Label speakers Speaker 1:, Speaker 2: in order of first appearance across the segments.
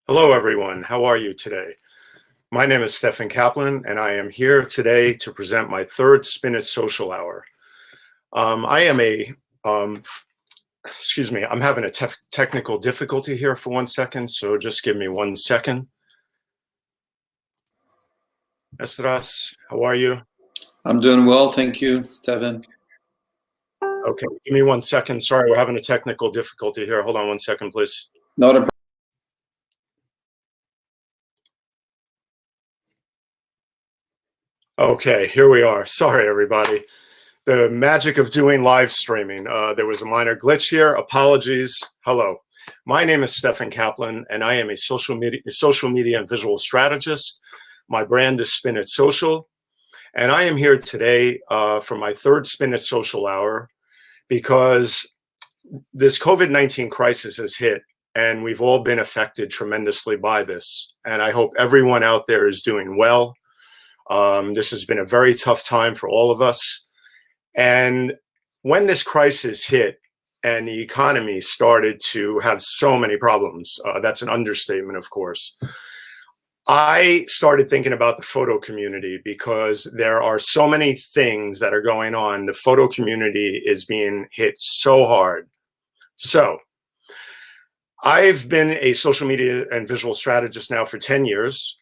Speaker 1: Hello, everyone. How are you today? My name is Stefan Kaplan, and I am here today to present my third Spin It Social Hour. I am um, excuse me, I'm having a technical difficulty here for 1 second, so just give me 1 second. Essdras, how are you?
Speaker 2: I'm doing well, thank you, Stefan.
Speaker 1: Okay, give me 1 second. Sorry, we're having a technical difficulty here. Hold on 1 second, please.
Speaker 2: Not a
Speaker 1: Okay, here we are. Sorry, everybody. The magic of doing live streaming. There was a minor glitch here. Apologies. Hello. My name is Stefan Kaplan, and I am a social media and visual strategist. My brand is Spin It Social, and I am here today for my third Spin It Social Hour because this COVID-19 crisis has hit, and we've all been affected tremendously by this. And I hope everyone out there is doing well. This has been a very tough time for all of us. And when this crisis hit and the economy started to have so many problems, that's an understatement, of course. I started thinking about the photo community because there are so many things that are going on. The photo community is being hit so hard. So I've been a social media and visual strategist now for 10 years.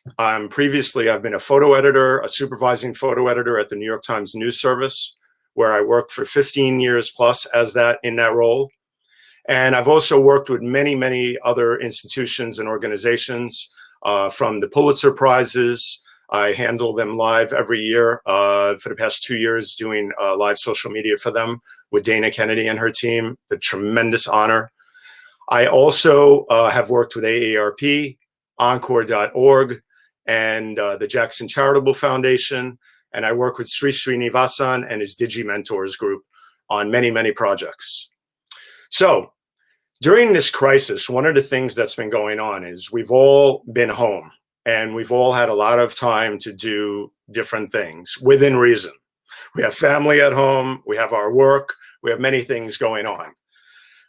Speaker 1: Previously, I've been a photo editor, a supervising photo editor at the New York Times News Service, where I worked for 15 years plus in that role. And I've also worked with many, many other institutions and organizations, from the Pulitzer Prizes. I handle them live every year for the past 2 years, doing live social media for them with Dana Kennedy and her team. The tremendous honor. I also have worked with AARP, Encore.org, and the Jackson Charitable Foundation. And I work with Srinivasan and his DigiMentors group on many, many projects. So during this crisis, one of the things that's been going on is we've all been home and we've all had a lot of time to do different things within reason. We have family at home, we have our work, we have many things going on.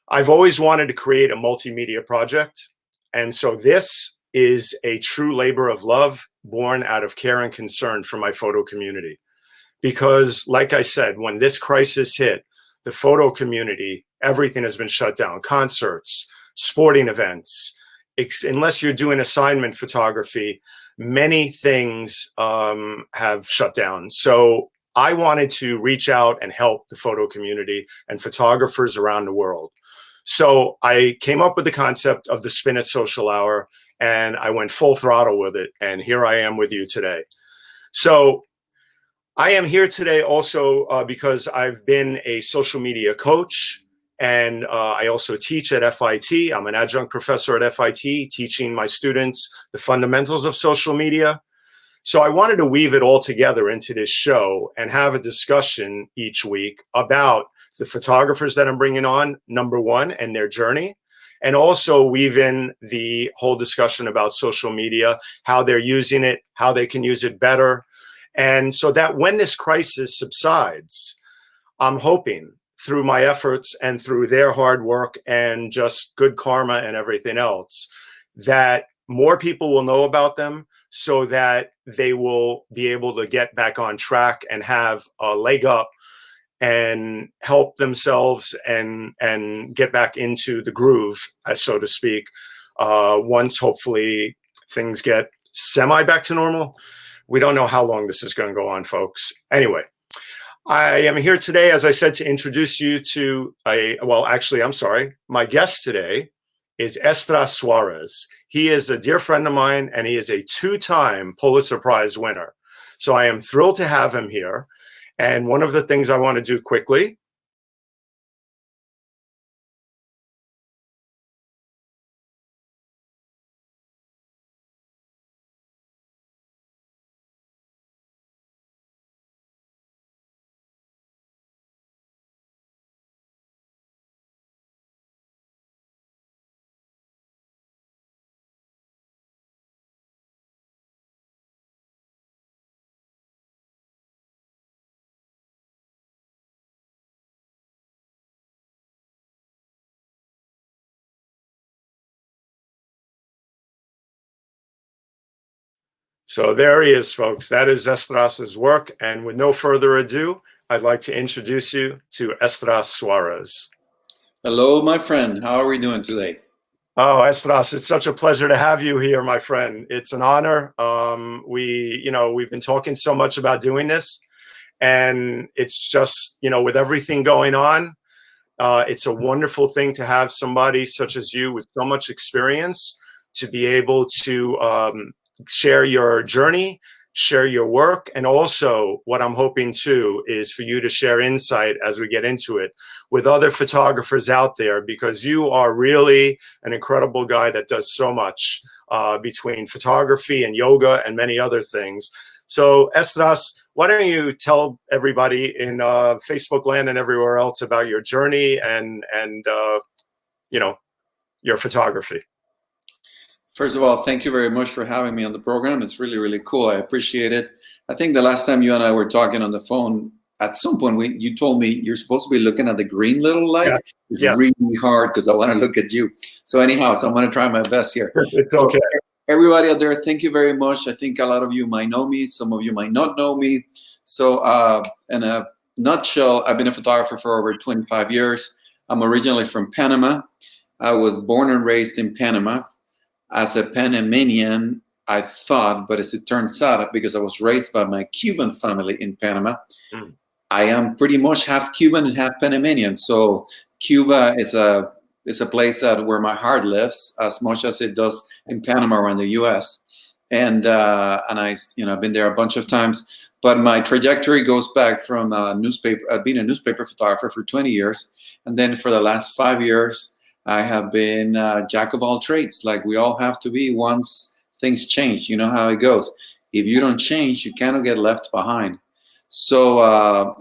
Speaker 1: I've always wanted to create a multimedia project. And so this is a true labor of love born out of care and concern for my photo community. Because like I said, when this crisis hit, the photo community, everything has been shut down. Concerts, sporting events, unless you're doing assignment photography, many things have shut down. So I wanted to reach out and help the photo community and photographers around the world. So I came up with the concept of the Spin It Social Hour, and I went full throttle with it. And here I am with you today. So I am here today also because I've been a social media coach, and I also teach at FIT. I'm an adjunct professor at FIT, teaching my students the fundamentals of social media. So I wanted to weave it all together into this show and have a discussion each week about the photographers that I'm bringing on, number one, and their journey, and also weave in the whole discussion about social media, how they're using it, how they can use it better. And so that when this crisis subsides, I'm hoping through my efforts and through their hard work and just good karma and everything else, that more people will know about them so that they will be able to get back on track and have a leg up and help themselves and get back into the groove, so to speak, once hopefully things get semi back to normal. We don't know how long this is going to go on, folks. Anyway, I am here today, as I said, to introduce you to my guest today is Essdras Suarez. He is a dear friend of mine, and he is a two-time Pulitzer Prize winner. So I am thrilled to have him here. And one of the things I want to do quickly So there he is, folks. That is Essdras's work. And with no further ado, I'd like to introduce you to Essdras Suarez.
Speaker 2: Hello, my friend. How are we doing today?
Speaker 1: Oh, Essdras, it's such a pleasure to have you here, my friend. It's an honor. We've been talking so much about doing this, and it's just, with everything going on, it's a wonderful thing to have somebody such as you with so much experience to be able to share your journey, share your work, and also what I'm hoping too is for you to share insight as we get into it with other photographers out there, because you are really an incredible guy that does so much between photography and yoga and many other things. So Essdras, why don't you tell everybody in Facebook land and everywhere else about your journey and your photography?
Speaker 2: First of all, thank you very much for having me on the program. It's really, really cool. I appreciate it. I think the last time you and I were talking on the phone, at some point you told me you're supposed to be looking at the green little light. Yeah. It's really hard because I want to look at you. So anyhow, I'm going to try my best here.
Speaker 1: It's okay.
Speaker 2: So, everybody out there, thank you very much. I think a lot of you might know me. Some of you might not know me. So in a nutshell, I've been a photographer for over 25 years. I'm originally from Panama. I was born and raised in Panama. As a Panamanian, I thought, but as it turns out, because I was raised by my Cuban family in Panama, I am pretty much half Cuban and half Panamanian. So Cuba is a place where my heart lives as much as it does in Panama or in the U.S. And I've been there a bunch of times. But my trajectory goes back from being a newspaper photographer for 20 years, and then for the last 5 years, I have been jack of all trades, like we all have to be once things change. You know how it goes. If you don't change, you cannot get left behind. So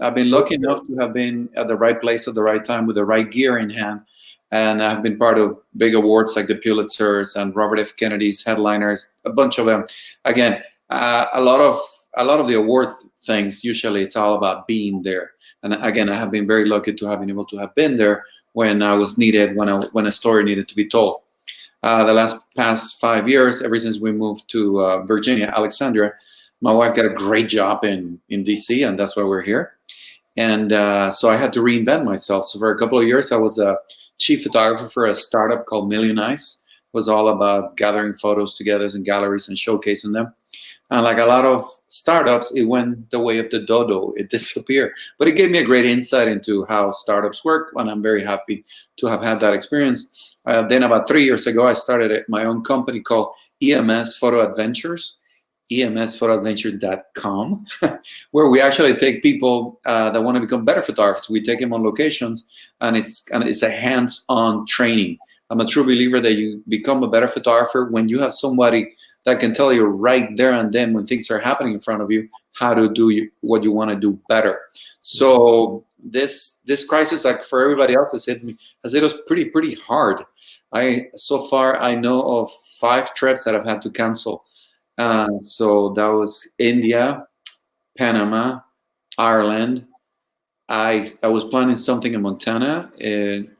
Speaker 2: I've been lucky enough to have been at the right place at the right time with the right gear in hand. And I've been part of big awards like the Pulitzers and Robert F. Kennedy's headliners, a bunch of them. Again, a lot of the award things, usually it's all about being there. And again, I have been very lucky to have been able to have been there when I was needed, when a story needed to be told. The past 5 years, ever since we moved to Virginia, Alexandria, my wife got a great job in DC, and that's why we're here. And so I had to reinvent myself. So for a couple of years, I was a chief photographer for a startup called Million Eyes. It was all about gathering photos together in galleries and showcasing them. And like a lot of startups, it went the way of the dodo. It disappeared. But it gave me a great insight into how startups work, and I'm very happy to have had that experience. Then about 3 years ago, I started my own company called EMS Photo Adventures, EMSphotoadventures.com, where we actually take people that want to become better photographers. We take them on locations, and it's a hands-on training. I'm a true believer that you become a better photographer when you have somebody that can tell you right there and then when things are happening in front of you how to do what you want to do better. So this crisis, like for everybody else, has hit us pretty hard. So far I know of 5 trips that I've had to cancel. So that was India, Panama, Ireland. I was planning something in Montana, in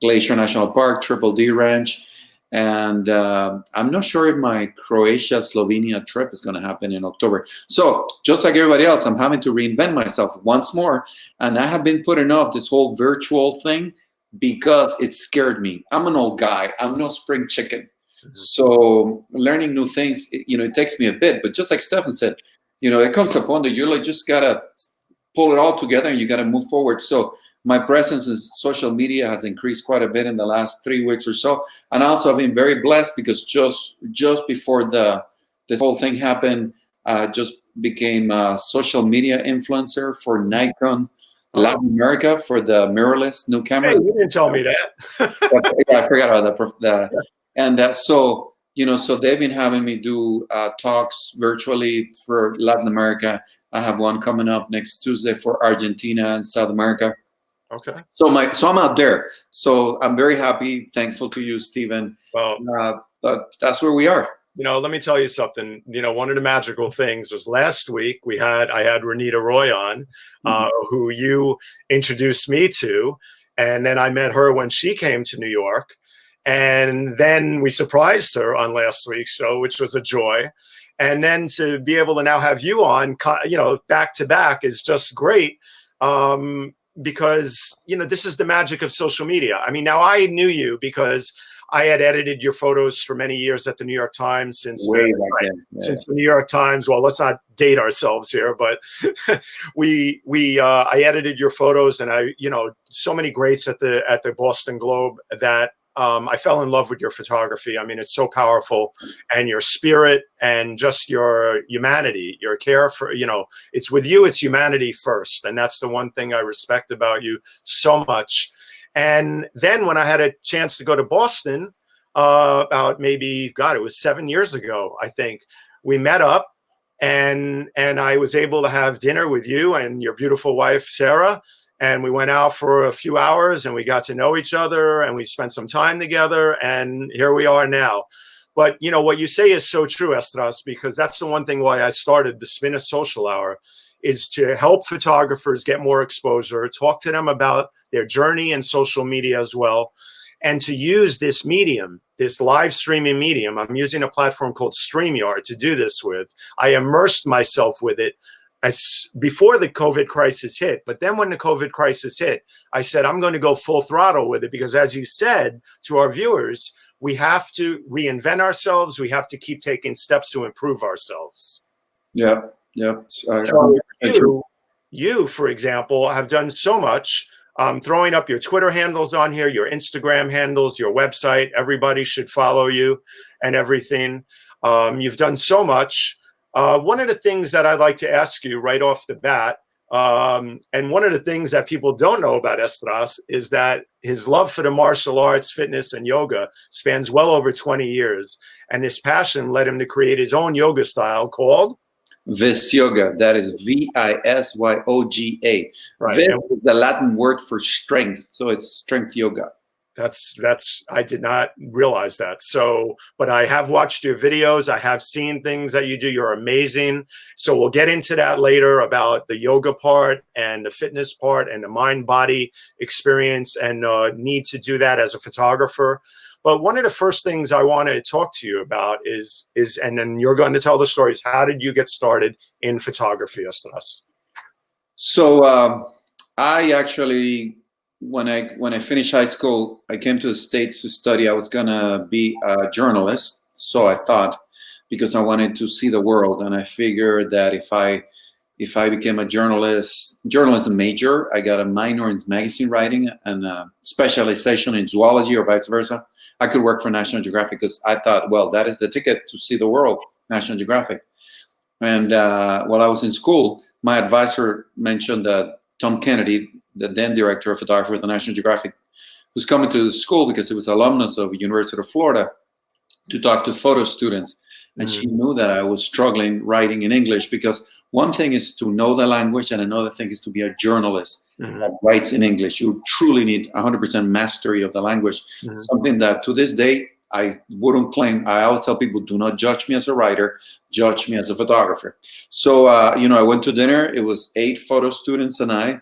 Speaker 2: Glacier National Park, Triple D Ranch. And I'm not sure if my Croatia-Slovenia trip is going to happen in October. So just like everybody else, I'm having to reinvent myself once more. And I have been putting off this whole virtual thing because it scared me. I'm an old guy. I'm no spring chicken. So learning new things, it takes me a bit. But just like Stefan said, it comes a point that you're like, just got to pull it all together and you got to move forward. So my presence in social media has increased quite a bit in the last 3 weeks or so. And also I've been very blessed because just before this whole thing happened, I just became a social media influencer for Nikon Latin America for the mirrorless new camera.
Speaker 1: Hey, you didn't tell me that.
Speaker 2: Yeah, I forgot about that. And so they've been having me do talks virtually for Latin America. I have one coming up next Tuesday for Argentina and South America.
Speaker 1: Okay.
Speaker 2: So I'm out there. So I'm very happy, thankful to you, Stephen.
Speaker 1: Well,
Speaker 2: but that's where we are.
Speaker 1: Let me tell you something. One of the magical things was last week I had Renita Roy on, who you introduced me to, and then I met her when she came to New York, and then we surprised her on last week's show, which was a joy. And then to be able to now have you on, back to back is just great. Because, this is the magic of social media. I mean, now I knew you because I had edited your photos for many years at the New York Times since the New York Times. Well, let's not date ourselves here, but I edited your photos, and so many greats at the Boston Globe that I fell in love with your photography. I mean, it's so powerful, and your spirit and just your humanity, your care for, it's with you, it's humanity first. And that's the one thing I respect about you so much. And then when I had a chance to go to Boston, about maybe, it was 7 years ago, I think, we met up, and I was able to have dinner with you and your beautiful wife, Sarah. And we went out for a few hours, and we got to know each other, and we spent some time together, and here we are now. But, what you say is so true, Essdras, because that's the one thing why I started the Spin of Social Hour, is to help photographers get more exposure, talk to them about their journey in social media as well, and to use this medium, this live streaming medium. I'm using a platform called Streamyard to do this with. I immersed myself with it before the COVID crisis hit. But then when the COVID crisis hit, I said, I'm going to go full throttle with it, because as you said to our viewers, we have to reinvent ourselves. We have to keep taking steps to improve ourselves.
Speaker 2: Yeah.
Speaker 1: So you, for example, have done so much, throwing up your Twitter handles on here, your Instagram handles, your website. Everybody should follow you and everything. You've done so much. One of the things that I'd like to ask you right off the bat, and one of the things that people don't know about Essdras, is that his love for the martial arts, fitness, and yoga spans well over 20 years. And this passion led him to create his own yoga style called
Speaker 2: Vis Yoga. That is Visyoga.
Speaker 1: Right.
Speaker 2: Vis is the Latin word for strength. So it's strength yoga.
Speaker 1: That's I did not realize that. So, but I have watched your videos. I have seen things that you do. You're amazing. So we'll get into that later, about the yoga part and the fitness part and the mind-body experience, and need to do that as a photographer. But one of the first things I want to talk to you about is, and then you're going to tell the stories. How did you get started in photography, Essdras?
Speaker 2: So I actually, when I finished high school, I came to the States to study. I was gonna be a journalist, so I thought, because I wanted to see the world, and I figured that if I became a journalism major, I got a minor in magazine writing and a specialization in zoology, or vice versa, I could work for National Geographic, because I thought, well, that is the ticket to see the world, National Geographic. And while I was in school, my advisor mentioned that Tom Kennedy, the then director of photography at the National Geographic, was coming to the school because he was an alumnus of University of Florida to talk to photo students. And she knew that I was struggling writing in English, because one thing is to know the language, and another thing is to be a journalist that writes in English. You truly need 100% mastery of the language, something that to this day I wouldn't claim. I always tell people, do not judge me as a writer, judge me as a photographer. So, I went to dinner. It was 8 photo students and I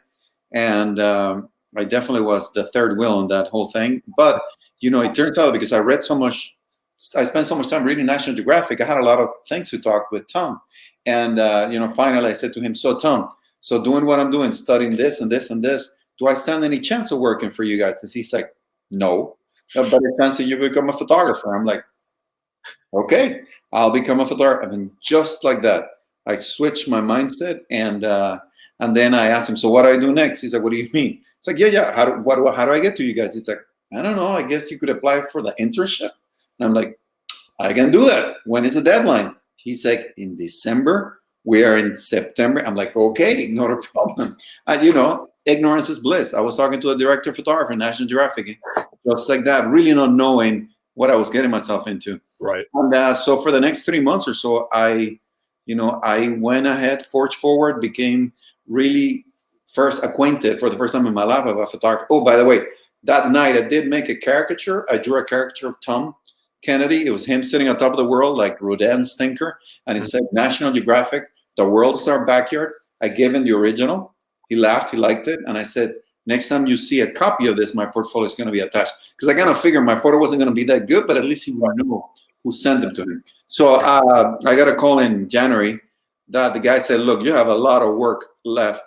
Speaker 2: definitely was the third wheel in that whole thing. But, it turns out, because I read so much, I spent so much time reading National Geographic, I had a lot of things to talk with Tom. And, finally I said to him, so Tom, doing what I'm doing, studying this and this and this, do I stand any chance of working for you guys? And he's like, no, but a chance that you become a photographer. I'm like, okay, I'll become a photographer. And just like that, I switched my mindset, and then I asked him, so what do I do next? He's like, what do you mean? It's like, yeah. How do I get to you guys? He's like, I don't know. I guess you could apply for the internship. And I'm like, I can do that. When is the deadline? He's like, in December. We are in September. I'm like, okay, not a problem. And, ignorance is bliss. I was talking to a director of photography in National Geographic, just like that, really not knowing what I was getting myself into.
Speaker 1: Right.
Speaker 2: And so for the next 3 months or so, I went ahead, forged forward, became really first acquainted for the first time in my life about photography. Oh, by the way, that night I did make a caricature. I drew a caricature of Tom Kennedy. It was him sitting on top of the world like Rodin's thinker. And it said, National Geographic, the world is our backyard. I gave him the original. He laughed, he liked it. And I said, next time you see a copy of this, my portfolio is going to be attached. Because I kind of figured my photo wasn't going to be that good, but at least he would know who sent them to him. So I got a call in January that the guy said, look, you have a lot of work left,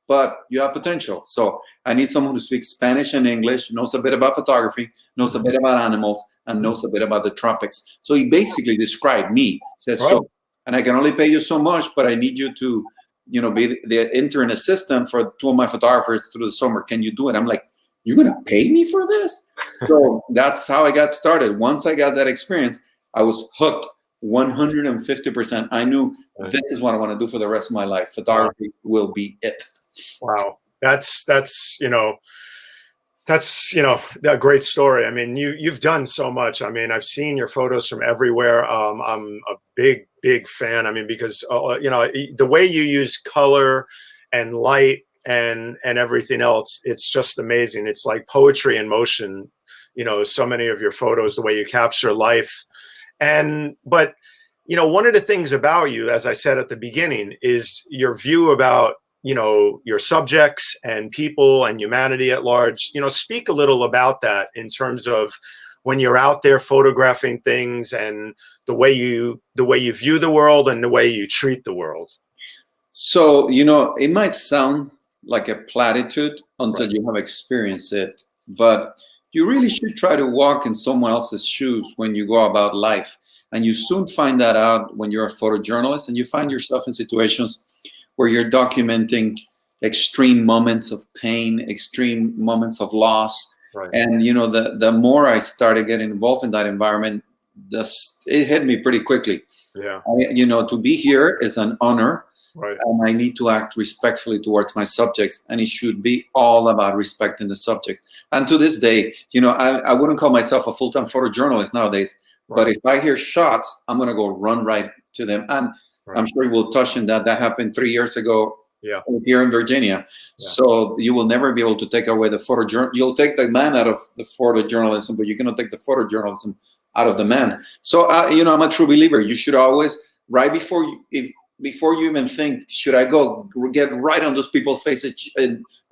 Speaker 2: but you have potential. So I need someone who speaks Spanish and English, knows a bit about photography, knows a bit about animals, and knows a bit about the tropics. So he basically described me, says, so, and I can only pay you so much, but I need you to, be the intern assistant for 2 of my photographers through the summer. Can you do it? I'm like, you're going to pay me for this? So that's how I got started. Once I got that experience, I was hooked 150%. I knew this is what I want to do for the rest of my life. Photography will be it. Wow.
Speaker 1: That's a great story. I mean, you've done so much. I mean, I've seen your photos from everywhere. I'm a big fan. I mean, because the way you use color and light and everything else, it's just amazing. It's like poetry in motion. So many of your photos, the way you capture life. But one of the things about you, as I said at the beginning, is your view about your subjects and people and humanity at large. Speak a little about that in terms of when you're out there photographing things and the way you view the world and the way you treat the world.
Speaker 2: So, it might sound like a platitude until you have experienced it, but you really should try to walk in someone else's shoes when you go about life. And you soon find that out when you're a photojournalist and you find yourself in situations where you're documenting extreme moments of pain, extreme moments of loss. Right. And, the more I started getting involved in that environment, it hit me pretty quickly. Yeah. To be here is an honor. Right. And I need to act respectfully towards my subjects, and it should be all about respecting the subjects. And to this day, I wouldn't call myself a full-time photojournalist nowadays, but if I hear shots, I'm going to go run right to them. And I'm sure we'll touch on that. That happened 3 years ago here in Virginia. Yeah. So you will never be able to take away the photojournalism. You'll take the man out of the photojournalism, but you cannot take the photojournalism out of the man. So, I'm a true believer. You should always, right before you even think, should I go get right on those people's faces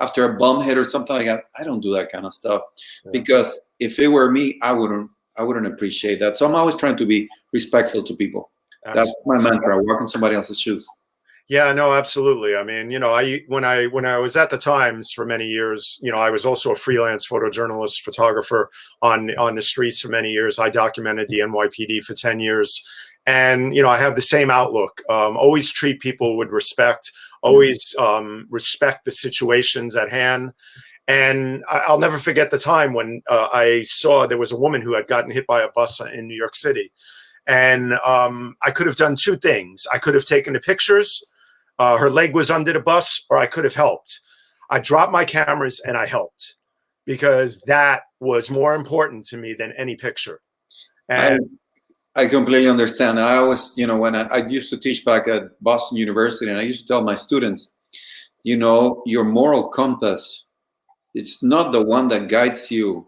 Speaker 2: after a bomb hit or something like that? I don't do that kind of stuff because if it were me, I wouldn't appreciate that. So I'm always trying to be respectful to people. Absolutely. That's my mantra. Walk in somebody else's shoes.
Speaker 1: Yeah, no, absolutely. I mean, when I was at the Times for many years, I was also a freelance photojournalist, photographer on the streets for many years. I documented the NYPD for 10 years. And, I have the same outlook. Always treat people with respect, always respect the situations at hand. And I'll never forget the time when I saw there was a woman who had gotten hit by a bus in New York City. And I could have done two things. I could have taken the pictures. Her leg was under the bus, or I could have helped. I dropped my cameras and I helped because that was more important to me than any picture. And
Speaker 2: I completely understand. I always, when I used to teach back at Boston University, and I used to tell my students, your moral compass, it's not the one that guides your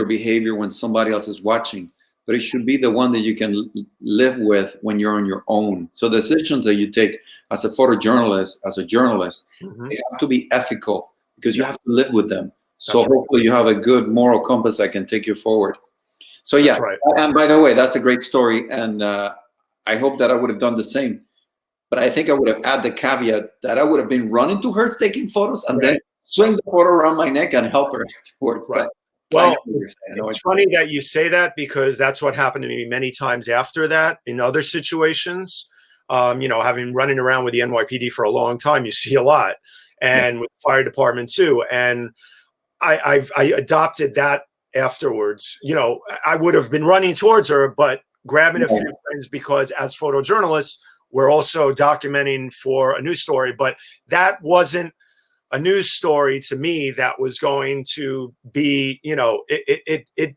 Speaker 2: behavior when somebody else is watching, but it should be the one that you can live with when you're on your own. So the decisions that you take as a photojournalist, as a journalist, they have to be ethical because you have to live with them. So hopefully you have a good moral compass that can take you forward. So yeah, right. And by the way, that's a great story, and I hope that I would have done the same. But I think I would have added the caveat that I would have been running to her taking photos and then swing the photo around my neck and help her afterwards. Right.
Speaker 1: Well, it's funny that you say that because that's what happened to me many times after that in other situations. Having running around with the NYPD for a long time, you see a lot, and with the fire department too. And I adopted that afterwards. I would have been running towards her, but grabbing a few friends because as photojournalists, we're also documenting for a news story. But that wasn't a news story to me that was going to be, it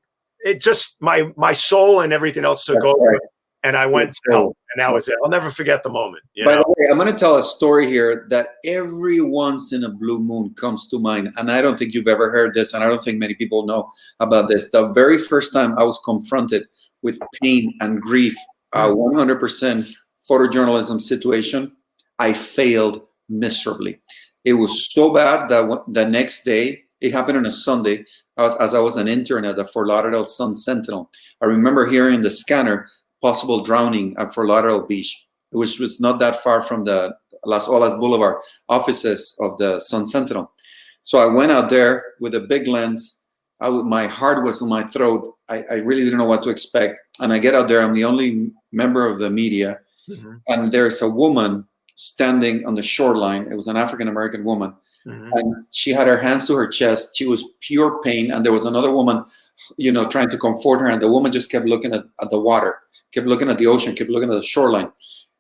Speaker 1: just my soul and everything else took over. And I went to help, and that was it. I'll never forget the moment.
Speaker 2: By the way, I'm going to tell a story here that every once in a blue moon comes to mind. And I don't think you've ever heard this, and I don't think many people know about this. The very first time I was confronted with pain and grief, 100% photojournalism situation, I failed miserably. It was so bad that the next day, it happened on a Sunday, as I was an intern at the Fort Lauderdale Sun Sentinel. I remember hearing in the scanner possible drowning at Fort Lauderdale Beach, which was not that far from the Las Olas Boulevard offices of the Sun Sentinel. So I went out there with a big lens. My heart was in my throat. I really didn't know what to expect. And I get out there. I'm the only member of the media.
Speaker 1: Mm-hmm.
Speaker 2: And there's a woman standing on the shoreline. It was an African-American woman. Mm-hmm. And she had her hands to her chest. She was pure pain. And there was another woman, trying to comfort her. And the woman just kept looking at the water, kept looking at the ocean, kept looking at the shoreline.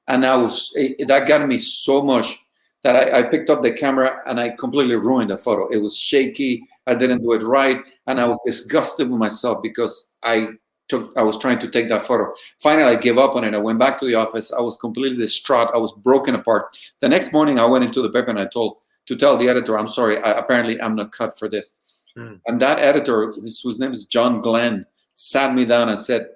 Speaker 2: And that got me so much that I picked up the camera and I completely ruined the photo. It was shaky. I didn't do it right. And I was disgusted with myself because I was trying to take that photo. Finally, I gave up on it. I went back to the office. I was completely distraught. I was broken apart. The next morning, I went into the paper and I tell the editor, I'm sorry, apparently I'm not cut for this. And that editor, whose name is John Glenn, sat me down and said,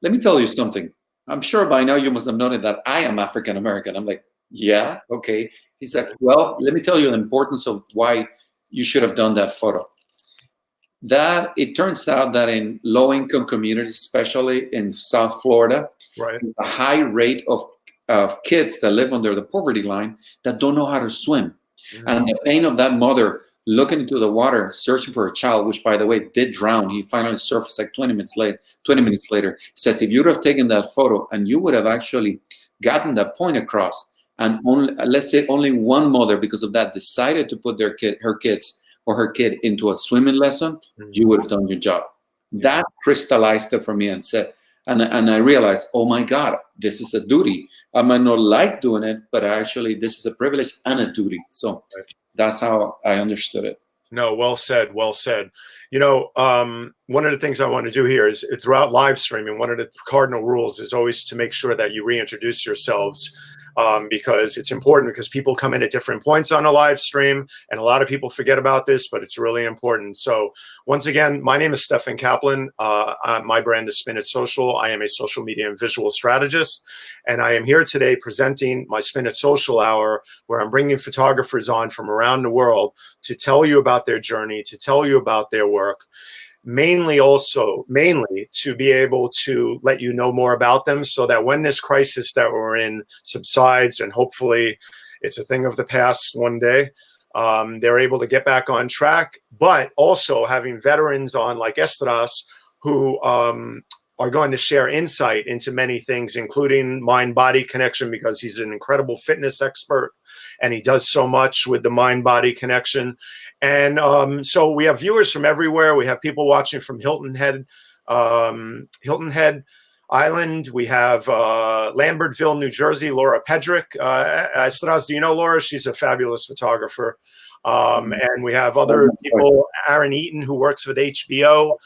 Speaker 2: let me tell you something. I'm sure by now you must have noted that I am African-American. I'm like, yeah, okay. He said, well, let me tell you the importance of why you should have done that photo. That it turns out that in low-income communities, especially in South Florida,
Speaker 1: right,
Speaker 2: a high rate of kids that live under the poverty line that don't know how to swim. Mm-hmm. And the pain of that mother looking into the water, searching for a child, which, by the way, did drown. He finally surfaced like 20 minutes later. Says, if you would have taken that photo and you would have actually gotten that point across, and let's say only one mother, because of that, decided to put her kid into a swimming lesson, mm-hmm. you would have done your job. That crystallized it for me and said, and I realized, oh my God, this is a duty. I might not like doing it, but actually this is a privilege and a duty. So that's how I understood it.
Speaker 1: No, well said, well said. One of the things I want to do here is throughout live streaming, one of the cardinal rules is always to make sure that you reintroduce yourselves, because it's important, because people come in at different points on a live stream and a lot of people forget about this, but it's really important. So once again, my name is Stefan Kaplan. My brand is Spin It Social. I am a social media and visual strategist, and I am here today presenting my Spin It Social Hour, where I'm bringing photographers on from around the world to tell you about their journey, to tell you about their work, mainly to be able to let you know more about them, so that when this crisis that we're in subsides, and hopefully it's a thing of the past one day, they're able to get back on track. But also having veterans on like Essdras, who are going to share insight into many things, including mind-body connection, because he's an incredible fitness expert and he does so much with the mind-body connection. And so we have viewers from everywhere. We have people watching from Hilton Head Island. We have Lambertville, New Jersey, Laura Pedrick. Essdras, do you know Laura? She's a fabulous photographer. And we have other people, Aaron Eaton, who works with HBO.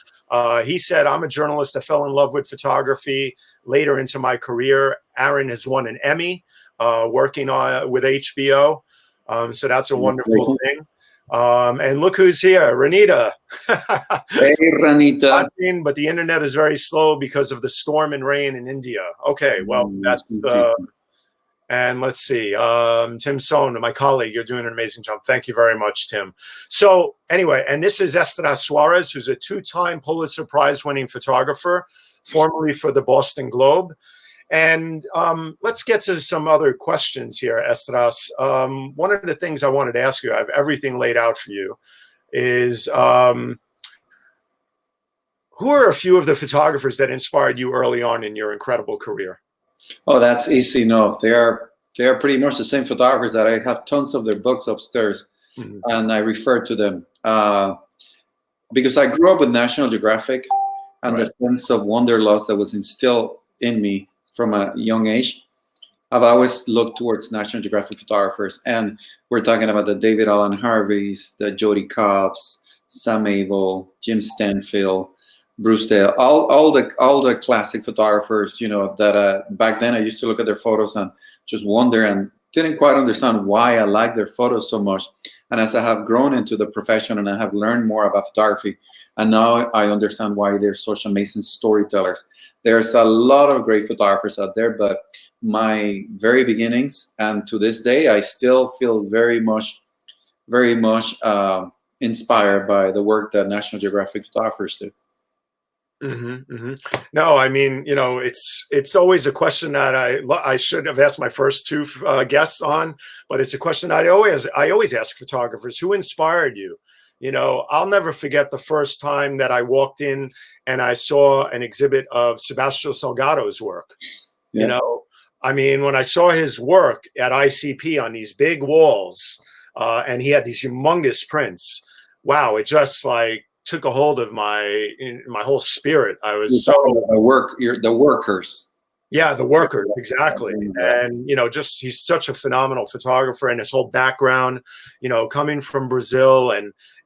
Speaker 1: He said, I'm a journalist that fell in love with photography later into my career. Aaron has won an Emmy working with HBO. So that's a wonderful thing. And look who's here, Ranita.
Speaker 2: Hey, Ranita.
Speaker 1: But the internet is very slow because of the storm and rain in India. Okay, well, that's and let's see, Tim Sohn, my colleague, you're doing an amazing job. Thank you very much, Tim. So anyway, and this is Essdras Suarez, who's a 2-time Pulitzer Prize-winning photographer, formerly for the Boston Globe. And let's get to some other questions here, Essdras. One of the things I wanted to ask you, I have everything laid out for you, is who are a few of the photographers that inspired you early on in your incredible career?
Speaker 2: Oh, that's easy enough. They are pretty much the same photographers that I have tons of their books upstairs, mm-hmm. and I refer to them because I grew up with National Geographic and the sense of wanderlust that was instilled in me from a young age. I've always looked towards National Geographic photographers, and we're talking about the David Allen Harveys, the Jody Cobbs, Sam Abel, Jim Stanfield, Bruce Dale, all the classic photographers, that back then I used to look at their photos and just wonder and didn't quite understand why I liked their photos so much. And as I have grown into the profession and I have learned more about photography, and now I understand why they're such amazing storytellers. There's a lot of great photographers out there, but my very beginnings and to this day, I still feel very much inspired by the work that National Geographic photographers do.
Speaker 1: No, I mean, it's always a question that I should have asked my first two guests on, but it's a question I always ask photographers: who inspired you? I'll never forget the first time that I walked in and I saw an exhibit of Sebastião Salgado's work.
Speaker 2: Yeah.
Speaker 1: I mean, when I saw his work at ICP on these big walls, and he had these humongous prints, wow, it just like took a hold of my whole spirit. I was
Speaker 2: the workers.
Speaker 1: Yeah, the workers, exactly. And, just he's such a phenomenal photographer, and his whole background, coming from Brazil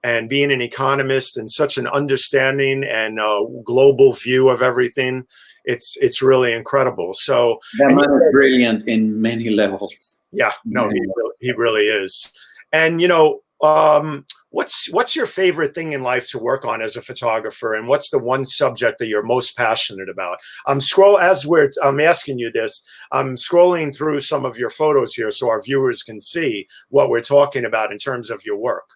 Speaker 1: and being an economist and such an understanding and global view of everything. It's really incredible. So
Speaker 2: that man is brilliant in many levels.
Speaker 1: Yeah, no, he really is. And, what's your favorite thing in life to work on as a photographer, and what's the one subject that you're most passionate about? I'm asking you this, I'm scrolling through some of your photos here so our viewers can see what we're talking about in terms of your work.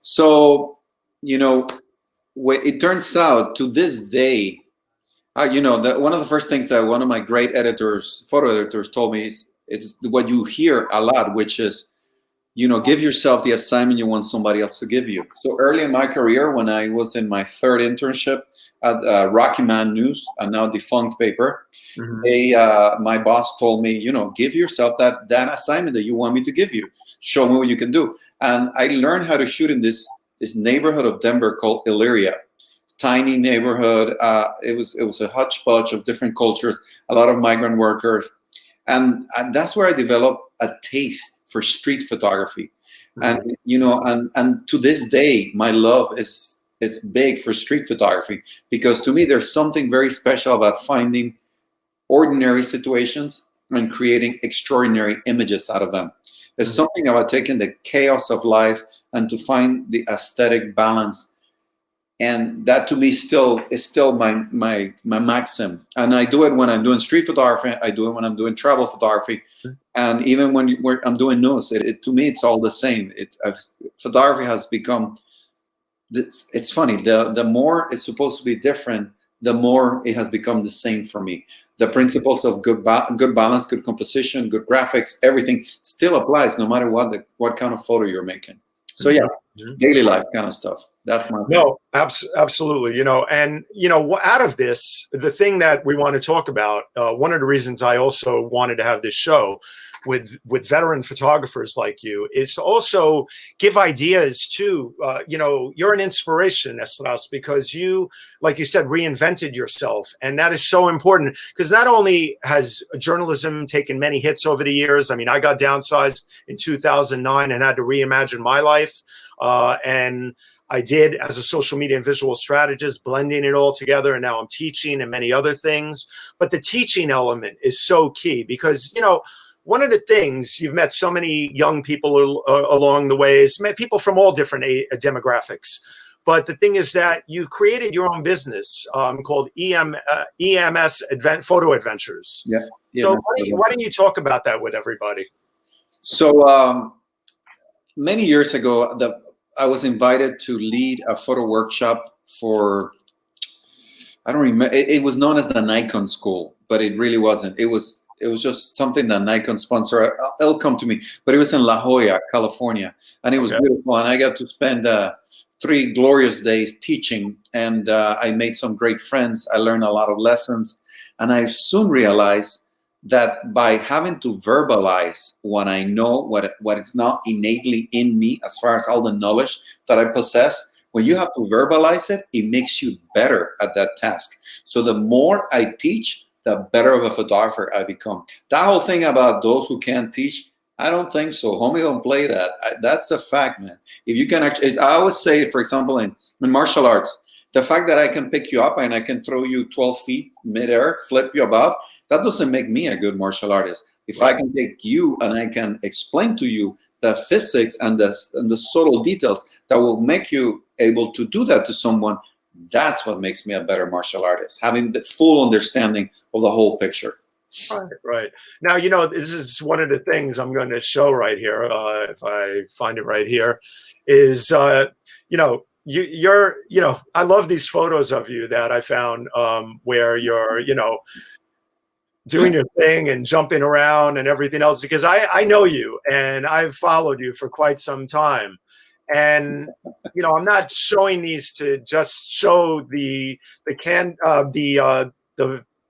Speaker 2: So, it turns out to this day, one of the first things that one of my great photo editors told me is, it's what you hear a lot, which is, give yourself the assignment you want somebody else to give you. So early in my career, when I was in my third internship at Rocky Man News, a now defunct paper, my boss told me, give yourself that assignment that you want me to give you. Show me what you can do. And I learned how to shoot in this neighborhood of Denver called Elyria. Tiny neighborhood. It was a hodgepodge of different cultures, a lot of migrant workers. And that's where I developed a taste for street photography. And and to this day, my love is big for street photography, because to me there's something very special about finding ordinary situations and creating extraordinary images out of them. There's something about taking the chaos of life and to find the aesthetic balance. And that to me is still my maxim. And I do it when I'm doing street photography. I do it when I'm doing travel photography. And even when I'm doing news, to me, it's all the same. Photography has become, it's funny, the more it's supposed to be different, the more it has become the same for me. The principles of good balance, good composition, good graphics, everything still applies no matter what kind of photo you're making. So yeah, daily life kind of stuff. That's my
Speaker 1: no, absolutely. And out of this, the thing that we want to talk about, one of the reasons I also wanted to have this show with veteran photographers like you is to also give ideas to, you're an inspiration, Essdras, because you, like you said, reinvented yourself. And that is so important, because not only has journalism taken many hits over the years. I mean, I got downsized in 2009 and had to reimagine my life. And I did as a social media and visual strategist, blending it all together. And now I'm teaching and many other things. But the teaching element is so key, because, one of the things, you've met so many young people along the ways, met people from all different demographics. But the thing is that you created your own business called EMS Photo Adventures.
Speaker 2: Yeah.
Speaker 1: So why don't you talk about that with everybody?
Speaker 2: So many years ago, I was invited to lead a photo workshop for, I don't remember, it was known as the Nikon School, but it really wasn't. It was just something that Nikon sponsored. It'll come to me, but it was in La Jolla, California, and it was beautiful. And I got to spend 3 glorious days teaching, and I made some great friends. I learned a lot of lessons, and I soon realized that by having to verbalize what I know, what is not innately in me, as far as all the knowledge that I possess, when you have to verbalize it, it makes you better at that task. So the more I teach, the better of a photographer I become. That whole thing about those who can't teach, I don't think so. Homie, don't play that. That's a fact, man. If you can actually, I always say, for example, in martial arts, the fact that I can pick you up and I can throw you 12 feet midair, flip you about, that doesn't make me a good martial artist. If I can take you and I can explain to you the physics and the subtle details that will make you able to do that to someone, that's what makes me a better martial artist, having the full understanding of the whole picture.
Speaker 1: Right, right. Now, this is one of the things I'm going to show right here, if I find it right here, is, I love these photos of you that I found, where you're, doing your thing and jumping around and everything else, because I know you and I've followed you for quite some time. And, I'm not showing these to just show the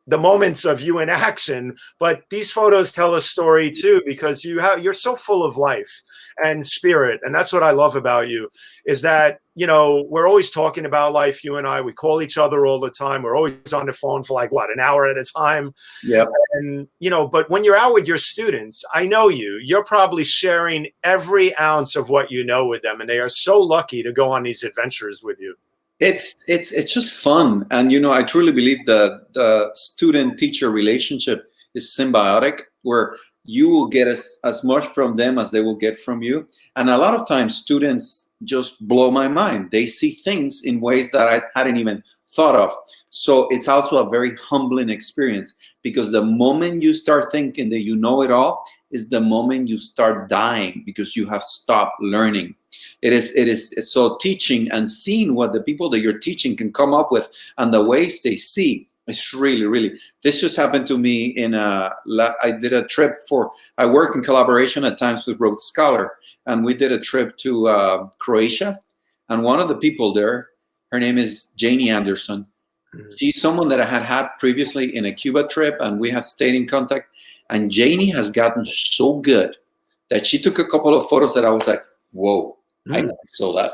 Speaker 1: moments of you in action, but these photos tell a story too, because you're so full of life and spirit. And that's what I love about you, is that, we're always talking about life. You and I, we call each other all the time. We're always on the phone for an hour at a time.
Speaker 2: Yeah.
Speaker 1: And, but when you're out with your students, I know you're probably sharing every ounce of what you know with them. And they are so lucky to go on these adventures with you.
Speaker 2: It's just fun. And, I truly believe that the student-teacher relationship is symbiotic, where you will get as much from them as they will get from you. And a lot of times students just blow my mind. They see things in ways that I hadn't even thought of. So it's also a very humbling experience, because the moment you start thinking that you know it all is the moment you start dying, because you have stopped learning. It's so teaching and seeing what the people that you're teaching can come up with and the ways they see. It's really, really, this just happened to me I did a trip I work in collaboration at times with Rhodes Scholar, and we did a trip to Croatia. And one of the people there, her name is Janie Anderson. She's someone that I had previously in a Cuba trip, and we had stayed in contact. And Janie has gotten so good that she took a couple of photos that I was like, whoa, I never saw that.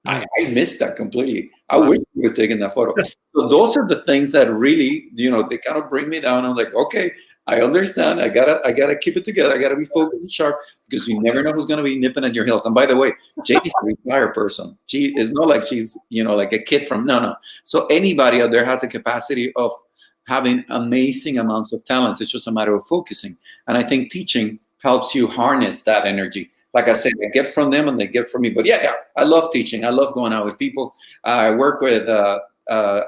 Speaker 2: I missed that completely. I wish we would have taken that photo. So those are the things that really, they kind of bring me down. I'm like, okay, I understand. I gotta keep it together. I gotta be focused and sharp, because you never know who's gonna be nipping at your heels. And by the way, Janie's a retired person. She is not like she's, like a kid from no. So anybody out there has a capacity of having amazing amounts of talents. It's just a matter of focusing. And I think teaching helps you harness that energy. Like I said, I get from them and they get from me. But yeah, I love teaching. I love going out with people. I work with a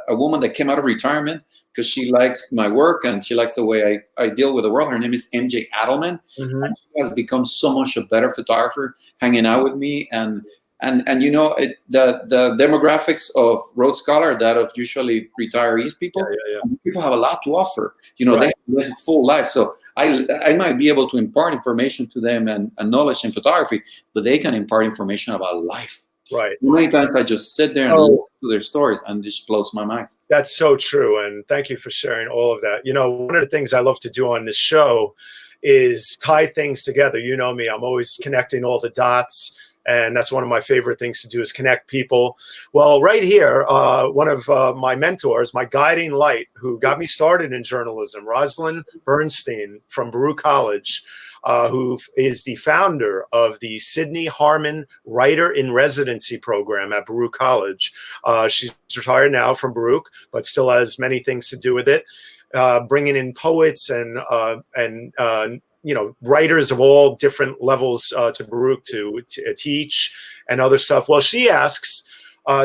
Speaker 2: woman that came out of retirement because she likes my work and she likes the way I deal with the world. Her name is MJ Adelman.
Speaker 1: Mm-hmm.
Speaker 2: And she has become so much a better photographer hanging out with me. And the demographics of Rhodes Scholar are that of usually retirees people.
Speaker 1: Yeah.
Speaker 2: People have a lot to offer.
Speaker 1: Right.
Speaker 2: They have lived full life. So I might be able to impart information to them and knowledge in photography, but they can impart information about life.
Speaker 1: Right.
Speaker 2: Many times I just sit there and listen to their stories, and this blows my mind.
Speaker 1: That's so true. And thank you for sharing all of that. One of the things I love to do on this show is tie things together. You know me, I'm always connecting all the dots. And that's one of my favorite things to do, is connect people. Well, right here, one of my mentors, my guiding light, who got me started in journalism, Rosalind Bernstein from Baruch College, who is the founder of the Sidney Harmon Writer in Residency program at Baruch College. She's retired now from Baruch, but still has many things to do with it, bringing in poets and writers of all different levels to Baruch to teach and other stuff. Well, she asks,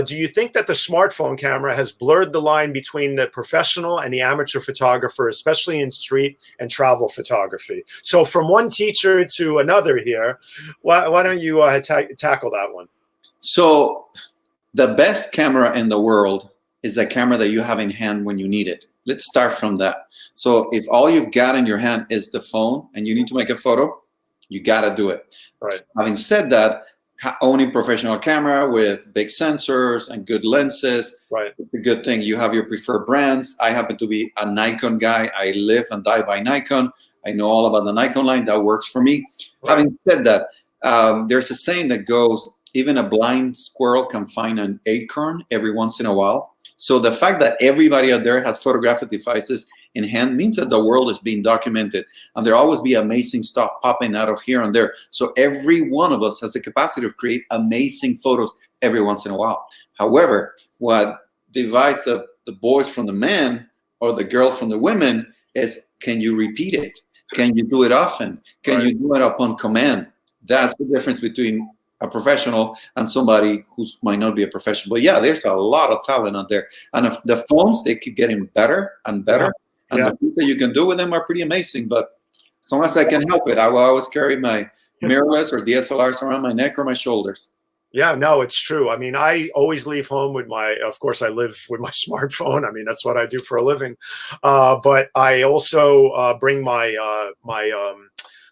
Speaker 1: do you think that the smartphone camera has blurred the line between the professional and the amateur photographer, especially in street and travel photography? So from one teacher to another here, why don't you tackle that one?
Speaker 2: So the best camera in the world is a camera that you have in hand when you need it. Let's start from that. So if all you've got in your hand is the phone and you need to make a photo, you got to do it.
Speaker 1: Right.
Speaker 2: Having said that, owning professional camera with big sensors and good lenses,
Speaker 1: right,
Speaker 2: it's a good thing. You have your preferred brands. I happen to be a Nikon guy. I live and die by Nikon. I know all about the Nikon line. That works for me. Right. Having said that, there's a saying that goes, even a blind squirrel can find an acorn every once in a while. So the fact that everybody out there has photographic devices in hand means that the world is being documented, and there'll always be amazing stuff popping out of here and there. So every one of us has the capacity to create amazing photos every once in a while. However, what divides the boys from the men or the girls from the women is, can you repeat it? Can you do it often? Can you do it upon command? That's the difference between a professional and somebody who might not be a professional. But yeah, there's a lot of talent out there. And the phones, they keep getting better and better. And
Speaker 1: Yeah.
Speaker 2: the things that you can do with them are pretty amazing. But as long as I can help it, I will always carry my mirrorless or DSLRs around my neck or my shoulders.
Speaker 1: Yeah, no, it's true. I mean, I always leave home with of course, I live with my smartphone. I mean, that's what I do for a living. But I also bring my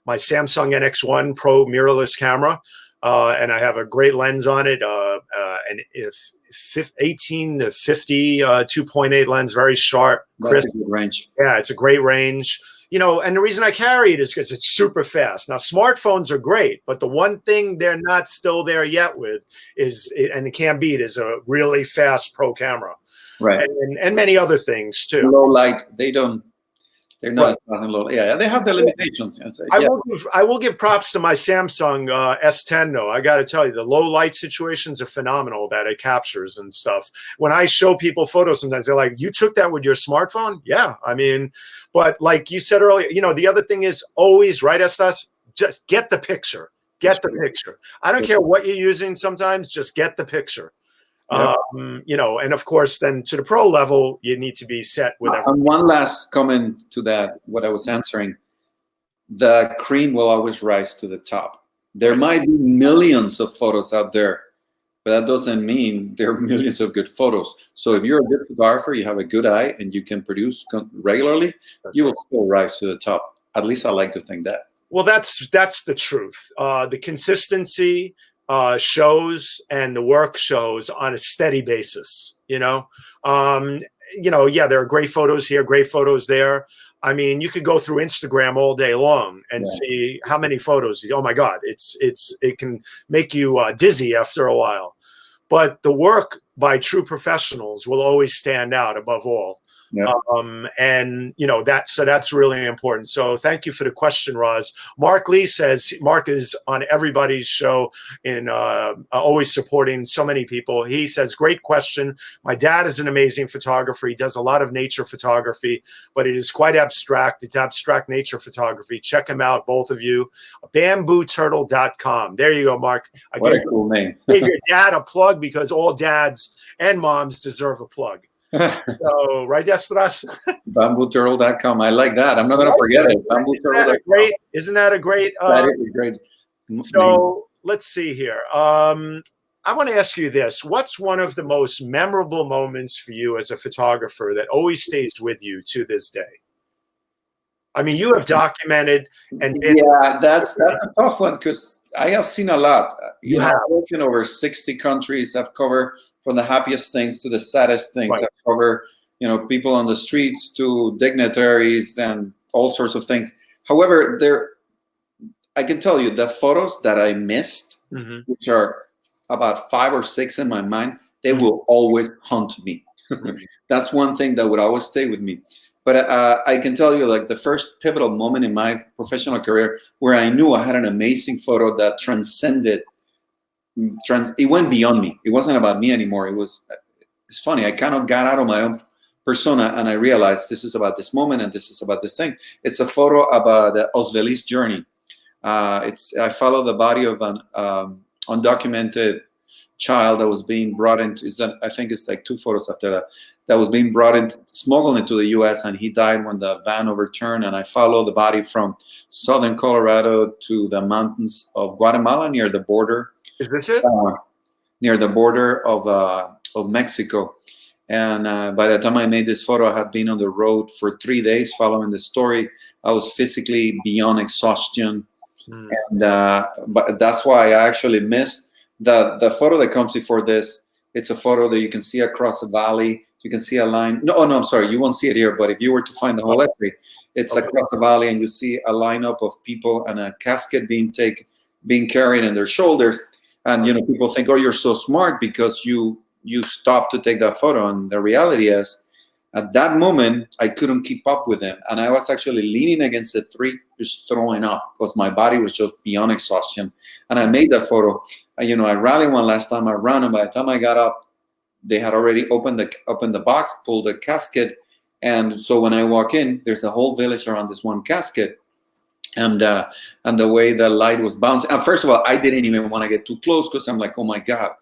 Speaker 1: Samsung NX1 Pro mirrorless camera, and I have a great lens on it, and if 18 to 50 2.8 lens, very sharp, crisp.
Speaker 2: That's a good range.
Speaker 1: Yeah, it's a great range. And the reason I carry it is because it's super fast. Now, smartphones are great, but the one thing they're not still there yet with and it can't beat, is a really fast pro camera.
Speaker 2: Right.
Speaker 1: And many other things too.
Speaker 2: Low light, they're not as fast and low. Yeah, they have their limitations.
Speaker 1: I will give props to my Samsung S10 though. I got to tell you, the low light situations are phenomenal that it captures and stuff. When I show people photos, sometimes they're like, "You took that with your smartphone?" Yeah, I mean, but like you said earlier, the other thing is always, right, Essdras, just get the picture. Get the picture. I don't care what you're using. Sometimes just get the picture.
Speaker 2: Yep.
Speaker 1: And of course, then to the pro level, you need to be set with everything.
Speaker 2: And one last comment to that, what I was answering, the cream will always rise to the top. There might be millions of photos out there, but that doesn't mean there are millions of good photos. So if you're a good photographer, you have a good eye, and you can produce regularly, you will still rise to the top. At least I like to think that.
Speaker 1: Well, that's the truth. The consistency shows, and the work shows on a steady basis. Yeah, there are great photos here, great photos there. I mean, you could go through Instagram all day long and see how many photos. Oh my God, it can make you dizzy after a while. But the work by true professionals will always stand out above all.
Speaker 2: Yeah.
Speaker 1: So that's really important. So thank you for the question, Roz. Mark Lee says, Mark is on everybody's show in always supporting so many people. He says, great question. My dad is an amazing photographer. He does a lot of nature photography, but it is quite abstract. It's abstract nature photography. Check him out, both of you. BambooTurtle.com. There you go, Mark.
Speaker 2: What a cool name.
Speaker 1: Give your dad a plug, because all dads and moms deserve a plug. So, right, Essdras?
Speaker 2: BambooTurtle.com. I like that. I'm not going to forget it. BambooTurtle.com.
Speaker 1: Isn't that a great?
Speaker 2: That is a great.
Speaker 1: So let's see here. I want to ask you this: what's one of the most memorable moments for you as a photographer that always stays with you to this day? I mean, you have documented and been.
Speaker 2: Yeah, that's a tough one, because I have seen a lot. I've worked in over 60 countries. I've covered from the happiest things to the saddest things.
Speaker 1: Right.
Speaker 2: I've covered, people on the streets to dignitaries and all sorts of things. However, I can tell you the photos that I missed, which are about 5 or 6 in my mind, they will always haunt me. That's one thing that would always stay with me. But I can tell you, like, the first pivotal moment in my professional career where I knew I had an amazing photo that transcended. It went beyond me. It wasn't about me anymore. It's funny. I kind of got out of my own persona, and I realized this is about this moment and this is about this thing. It's a photo about the Osvelis journey. I follow the body of an undocumented child that was being brought into. I think it's like 2 photos after that. That was being smuggled into the U.S. and he died when the van overturned. And I follow the body from southern Colorado to the mountains of Guatemala near the border.
Speaker 1: Is this it?
Speaker 2: Near the border of Mexico. And by the time I made this photo, I had been on the road for 3 days following the story. I was physically beyond exhaustion. And but that's why I actually missed the photo that comes before this. It's a photo that you can see across a valley. You can see a line. No, I'm sorry. You won't see it here. But if you were to find the whole entry, it's across the valley, and you see a lineup of people and a casket being carried in their shoulders. And people think, oh, you're so smart because you stopped to take that photo. And the reality is, at that moment, I couldn't keep up with them, and I was actually leaning against the tree, just throwing up because my body was just beyond exhaustion. And I made that photo. I rallied one last time. I ran, and by the time I got up, they had already opened the box, pulled the casket, and so when I walk in, there's a whole village around this one casket. And the way the light was bouncing. And first of all, I didn't even want to get too close because I'm like, oh my God,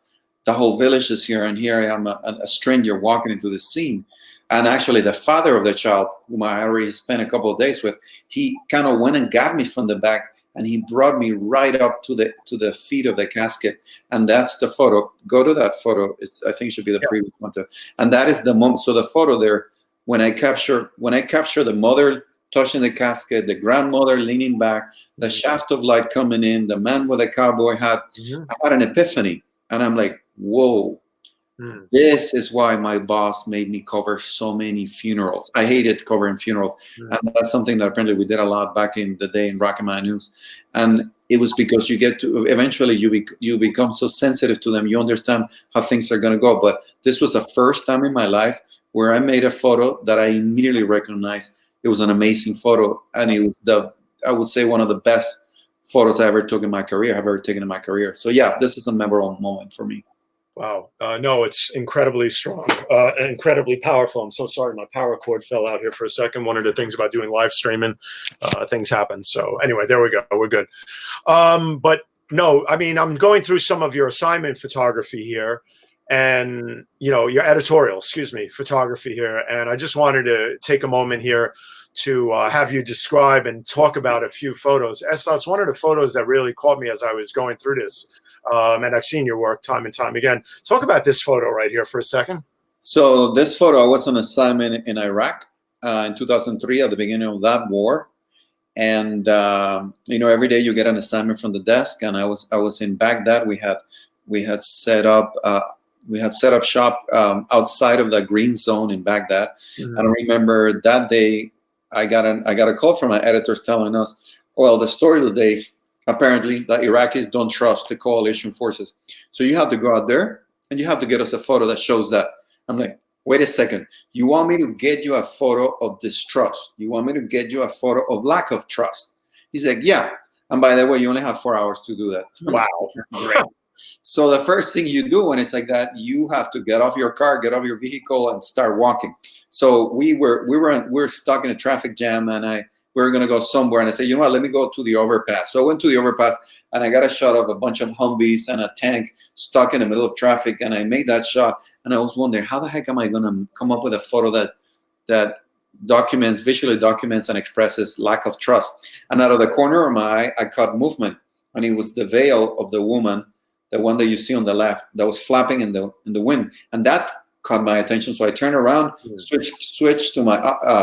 Speaker 2: the whole village is here, and here I am, a stranger walking into the scene. And actually, the father of the child, whom I already spent a couple of days with, he kind of went and got me from the back, and he brought me right up to the feet of the casket. And that's the photo. Go to that photo. I think it should be the previous one too. And that is the moment. So the photo there, when I capture the mother touching the casket, the grandmother leaning back, the shaft of light coming in, the man with a cowboy hat, I had an epiphany, and I'm like, whoa. This is why my boss made me cover so many funerals. I hated covering funerals. And that's something that apparently we did a lot back in the day in Rocky Mountain News. And it was because you get to, eventually you become so sensitive to them. You understand how things are going to go. But this was the first time in my life where I made a photo that I immediately recognized. It was an amazing photo. And it was I would say, one of the best photos I ever took in my career, I've ever taken in my career. So yeah, this is a memorable moment for me.
Speaker 1: Wow. No, it's incredibly strong, and incredibly powerful. I'm so sorry. My power cord fell out here for a second. One of the things about doing live streaming, things happen. So anyway, there we go. We're good. But no, I mean, I'm going through some of your assignment photography here and, your editorial, photography here. And I just wanted to take a moment here to have you describe and talk about a few photos. Essdras, it's one of the photos that really caught me as I was going through this. And I've seen your work time and time again. Talk about this photo right here for a second.
Speaker 2: So this photo, I was on assignment in Iraq in 2003 at the beginning of that war. And, every day you get an assignment from the desk. And I was in Baghdad. We had set up shop outside of the green zone in Baghdad. And I remember that day I got a call from my editors telling us, well, the story of the day, apparently the Iraqis don't trust the coalition forces. So you have to go out there and you have to get us a photo that shows that. I'm like, wait a second. You want me to get you a photo of distrust? You want me to get you a photo of lack of trust? He's like, yeah. And by the way, you only have 4 hours to do that.
Speaker 1: Wow.
Speaker 2: Great. So the first thing you do when it's like that, you have to get off your car, get off your vehicle, and start walking. So we were stuck in a traffic jam, and we were going to go somewhere. And I said, you know what, let me go to the overpass. So I went to the overpass, and I got a shot of a bunch of Humvees and a tank stuck in the middle of traffic. And I made that shot. And I was wondering, how the heck am I going to come up with a photo that visually documents and expresses lack of trust? And out of the corner of my eye, I caught movement. And it was the veil of the woman, the one that you see on the left, that was flapping in the wind. And that caught my attention. So I turned around, switched to my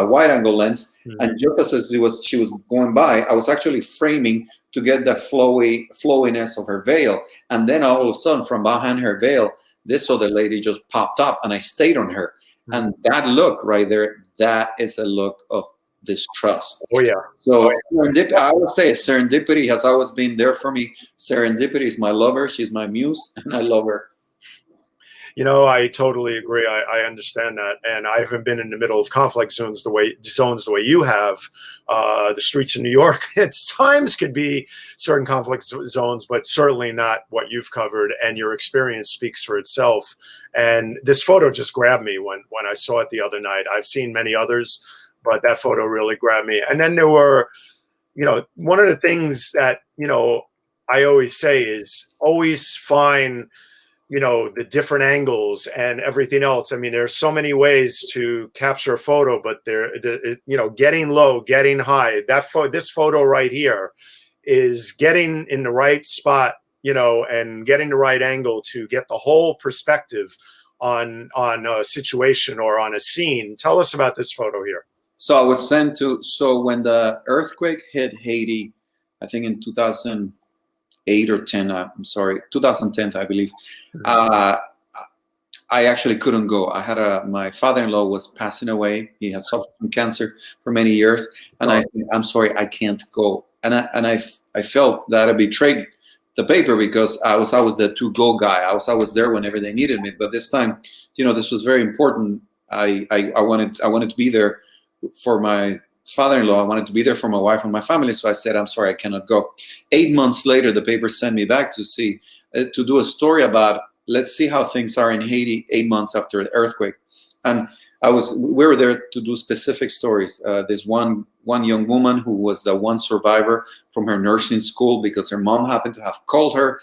Speaker 2: wide angle lens. And just as she was going by, I was actually framing to get the flowiness of her veil. And then all of a sudden, from behind her veil, this other lady just popped up, and I stayed on her. And that look right there, that is a look of distrust.
Speaker 1: Oh yeah.
Speaker 2: So I would say serendipity has always been there for me. Serendipity is my lover. She's my muse, and I love her.
Speaker 1: I totally agree. I understand that, and I haven't been in the middle of conflict zones the way you have. The streets in New York at times could be certain conflict zones, but certainly not what you've covered. And your experience speaks for itself. And this photo just grabbed me when I saw it the other night. I've seen many others, but that photo really grabbed me. And then there were, one of the things that I always say is always find the different angles and everything else. I mean, there's so many ways to capture a photo, but getting low, getting high. This photo right here is getting in the right spot, and getting the right angle to get the whole perspective on a situation or on a scene. Tell us about this photo here.
Speaker 2: So I was sent to. So when the earthquake hit Haiti, I think in 2008 or 10, I'm sorry, 2010, I believe. I actually couldn't go. I had my father-in-law was passing away. He had suffered from cancer for many years, and I said, "I'm sorry, I can't go." And I felt that I betrayed the paper because I was the to-go guy. I was there whenever they needed me. But this time, this was very important. I wanted to be there for my father-in-law. I wanted to be there for my wife and my family. So I said, I'm sorry, I cannot go. 8 months later, the paper sent me back to do a story about, let's see how things are in Haiti 8 months after the earthquake. And we were there to do specific stories. There's one young woman who was the one survivor from her nursing school because her mom happened to have called her.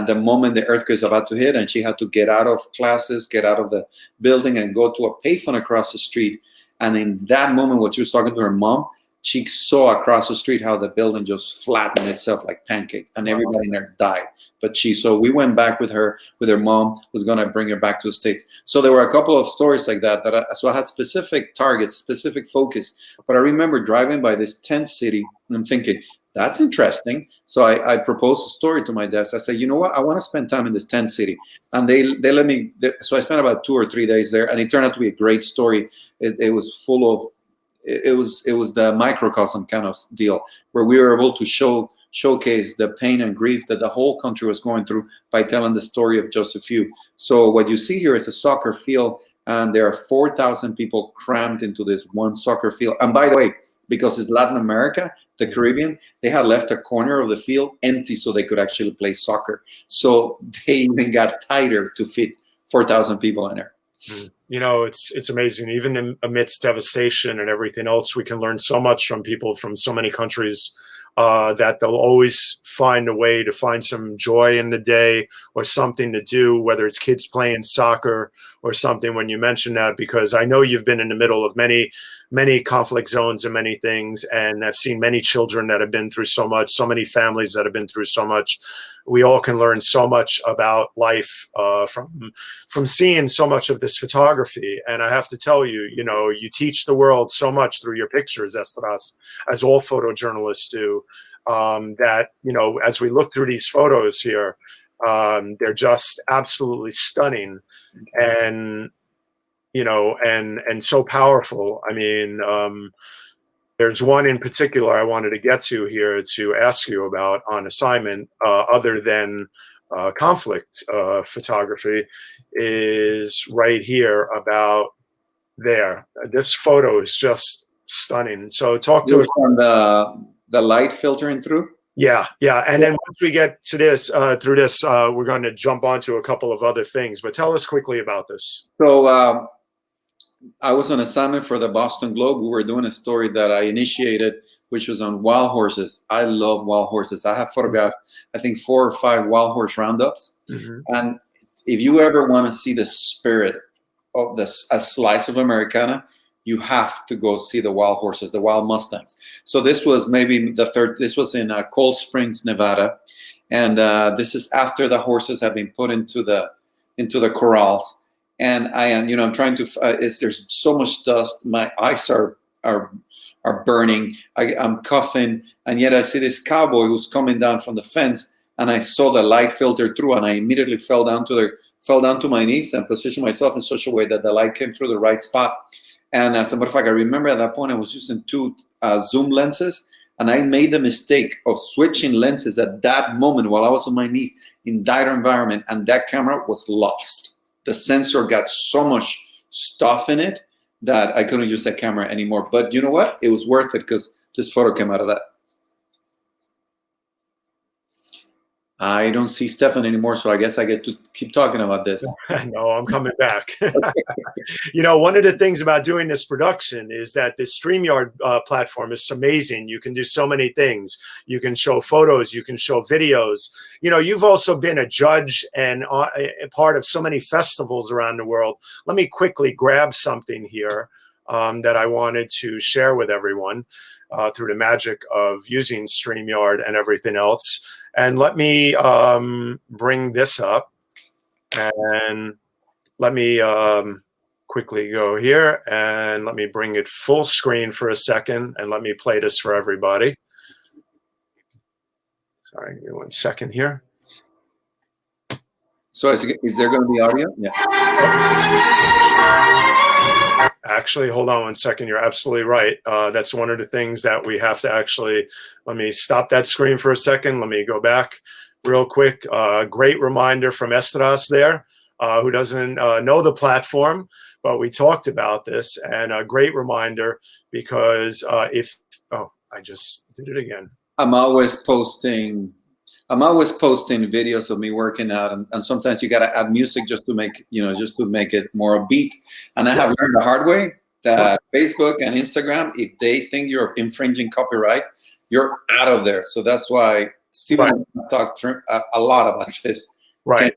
Speaker 2: the moment the earthquake is about to hit, and she had to get out of classes, get out of the building, and go to a payphone across the street. And in that moment, when she was talking to her mom, she saw across the street how the building just flattened itself like pancake, and everybody in there died. But so we went back with her mom, was going to bring her back to the States. So there were a couple of stories like that. So I had specific targets, specific focus. But I remember driving by this tent city, and I'm thinking, that's interesting. So I proposed a story to my desk. I said, you know what? I want to spend time in this tent city. And they let me. So I spent about 2 or 3 days there, and it turned out to be a great story. It was full of, it was the microcosm kind of deal, where we were able to showcase the pain and grief that the whole country was going through by telling the story of just a few. So what you see here is a soccer field, and there are 4,000 people crammed into this one soccer field. And by the way, because it's Latin America, the Caribbean, they had left a corner of the field empty so they could actually play soccer. So they even got tighter to fit 4,000 people in there.
Speaker 1: You know, it's amazing. Even amidst devastation and everything else, we can learn so much from people from so many countries, that they'll always find a way to find some joy in the day or something to do, whether it's kids playing soccer or something, when you mention that, because I know you've been in the middle of many conflict zones and many things, and I've seen many children that have been through so much, so many families that have been through so much. We all can learn so much about life from seeing so much of this photography. And I have to tell you, you know, you teach the world so much through your pictures, Essdras, as all photojournalists do, that, you know, as we look through these photos here, they're just absolutely stunning, and, you know, and so powerful. I mean, there's one in particular I wanted to get to here to ask you about on assignment, other than conflict photography, is right here about there. This photo is just stunning. So talk to us
Speaker 2: on the light filtering through.
Speaker 1: Yeah. And then once we get to this, through this, we're going to jump onto a couple of other things. But tell us quickly about this.
Speaker 2: So I was on assignment for the Boston Globe. We were doing a story that I initiated, which was on wild horses. I love wild horses. I have photographed, I think, 4 or 5 wild horse roundups. And if you ever want to see the spirit of a slice of Americana, you have to go see the wild horses, the wild Mustangs. So this was maybe the third. This was in Cold Springs, Nevada, and this is after the horses have been put into the corrals. And I am, you know, I'm trying to. There's so much dust. My eyes are burning. I'm coughing, and yet I see this cowboy who's coming down from the fence, and I saw the light filter through, and I immediately fell down to my knees and positioned myself in such a way that the light came through the right spot. And as a matter of fact, I remember at that point I was using 2 zoom lenses, and I made the mistake of switching lenses at that moment while I was on my knees in that environment, and that camera was lost. The sensor got so much stuff in it that I couldn't use that camera anymore. But you know what? It was worth it, because this photo came out of that. I don't see Stefan anymore, so I guess I get to keep talking about this.
Speaker 1: No, I'm coming back. You know, one of the things about doing this production is that this Streamyard platform is amazing. You can do so many things. You can show photos, you can show videos. You know, you've also been a judge and a part of so many festivals around the world. Let me quickly grab something here that I wanted to share with everyone through the magic of using Streamyard and everything else. And let me bring this up, and let me quickly go here, and let me bring it full screen for a second, and let me play this for everybody. Sorry, give me 1 second here.
Speaker 2: So is there going to be audio? Yeah.
Speaker 1: Actually, hold on 1 second. You're absolutely right. That's one of the things that we have to actually, let me stop that screen for a second. Let me go back real quick. Great reminder from Essdras there, who doesn't know the platform, but we talked about this, and a great reminder, because I just did it again.
Speaker 2: I'm always posting videos of me working out, and sometimes you got to add music just to make, you know, just to make it more upbeat. And I have learned the hard way that Facebook and Instagram, if they think you're infringing copyright, you're out of there. So that's why Stephen and I talked a lot about this.
Speaker 1: Right.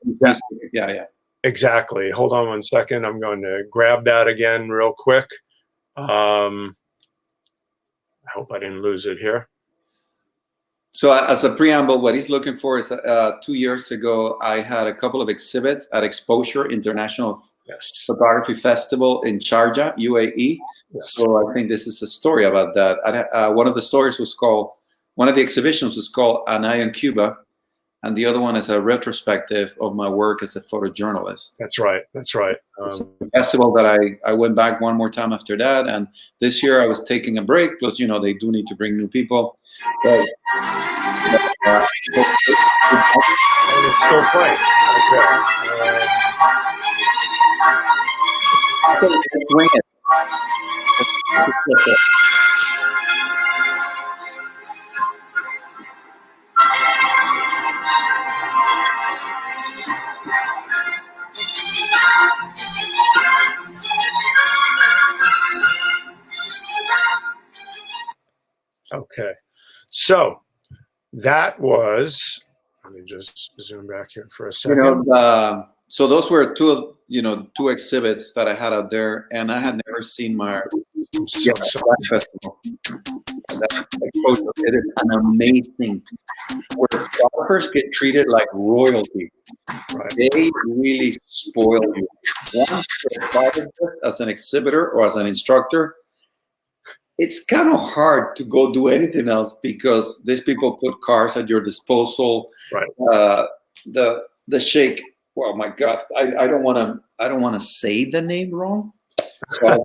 Speaker 2: Yeah.
Speaker 1: Exactly. Hold on one second. I'm going to grab that again real quick. I hope I didn't lose it here.
Speaker 2: So as a preamble, what he's looking for is 2 years ago, I had a couple of exhibits at Exposure International Photography Festival in Sharjah, UAE. Yes. So I think this is a story about that. One of the exhibitions was called An Eye on Cuba, and the other one is a retrospective of my work as a photojournalist.
Speaker 1: That's right. That's right.
Speaker 2: It's a festival that I went back one more time after that, and this year I was taking a break. Plus, you know, they do need to bring new people. But,
Speaker 1: and it's still playing.
Speaker 2: Okay.
Speaker 1: Okay, so that was, let me just zoom back here for a second.
Speaker 2: You know, so those were two exhibits that I had out there, and I had never seen my festival. It is an amazing, where photographers get treated like royalty. Right. They really spoil you. Once you're part of this as an exhibitor or as an instructor, it's kind of hard to go do anything else because these people put cars at your disposal.
Speaker 1: Right.
Speaker 2: The sheikh. Oh my God, I don't want to say the name wrong. So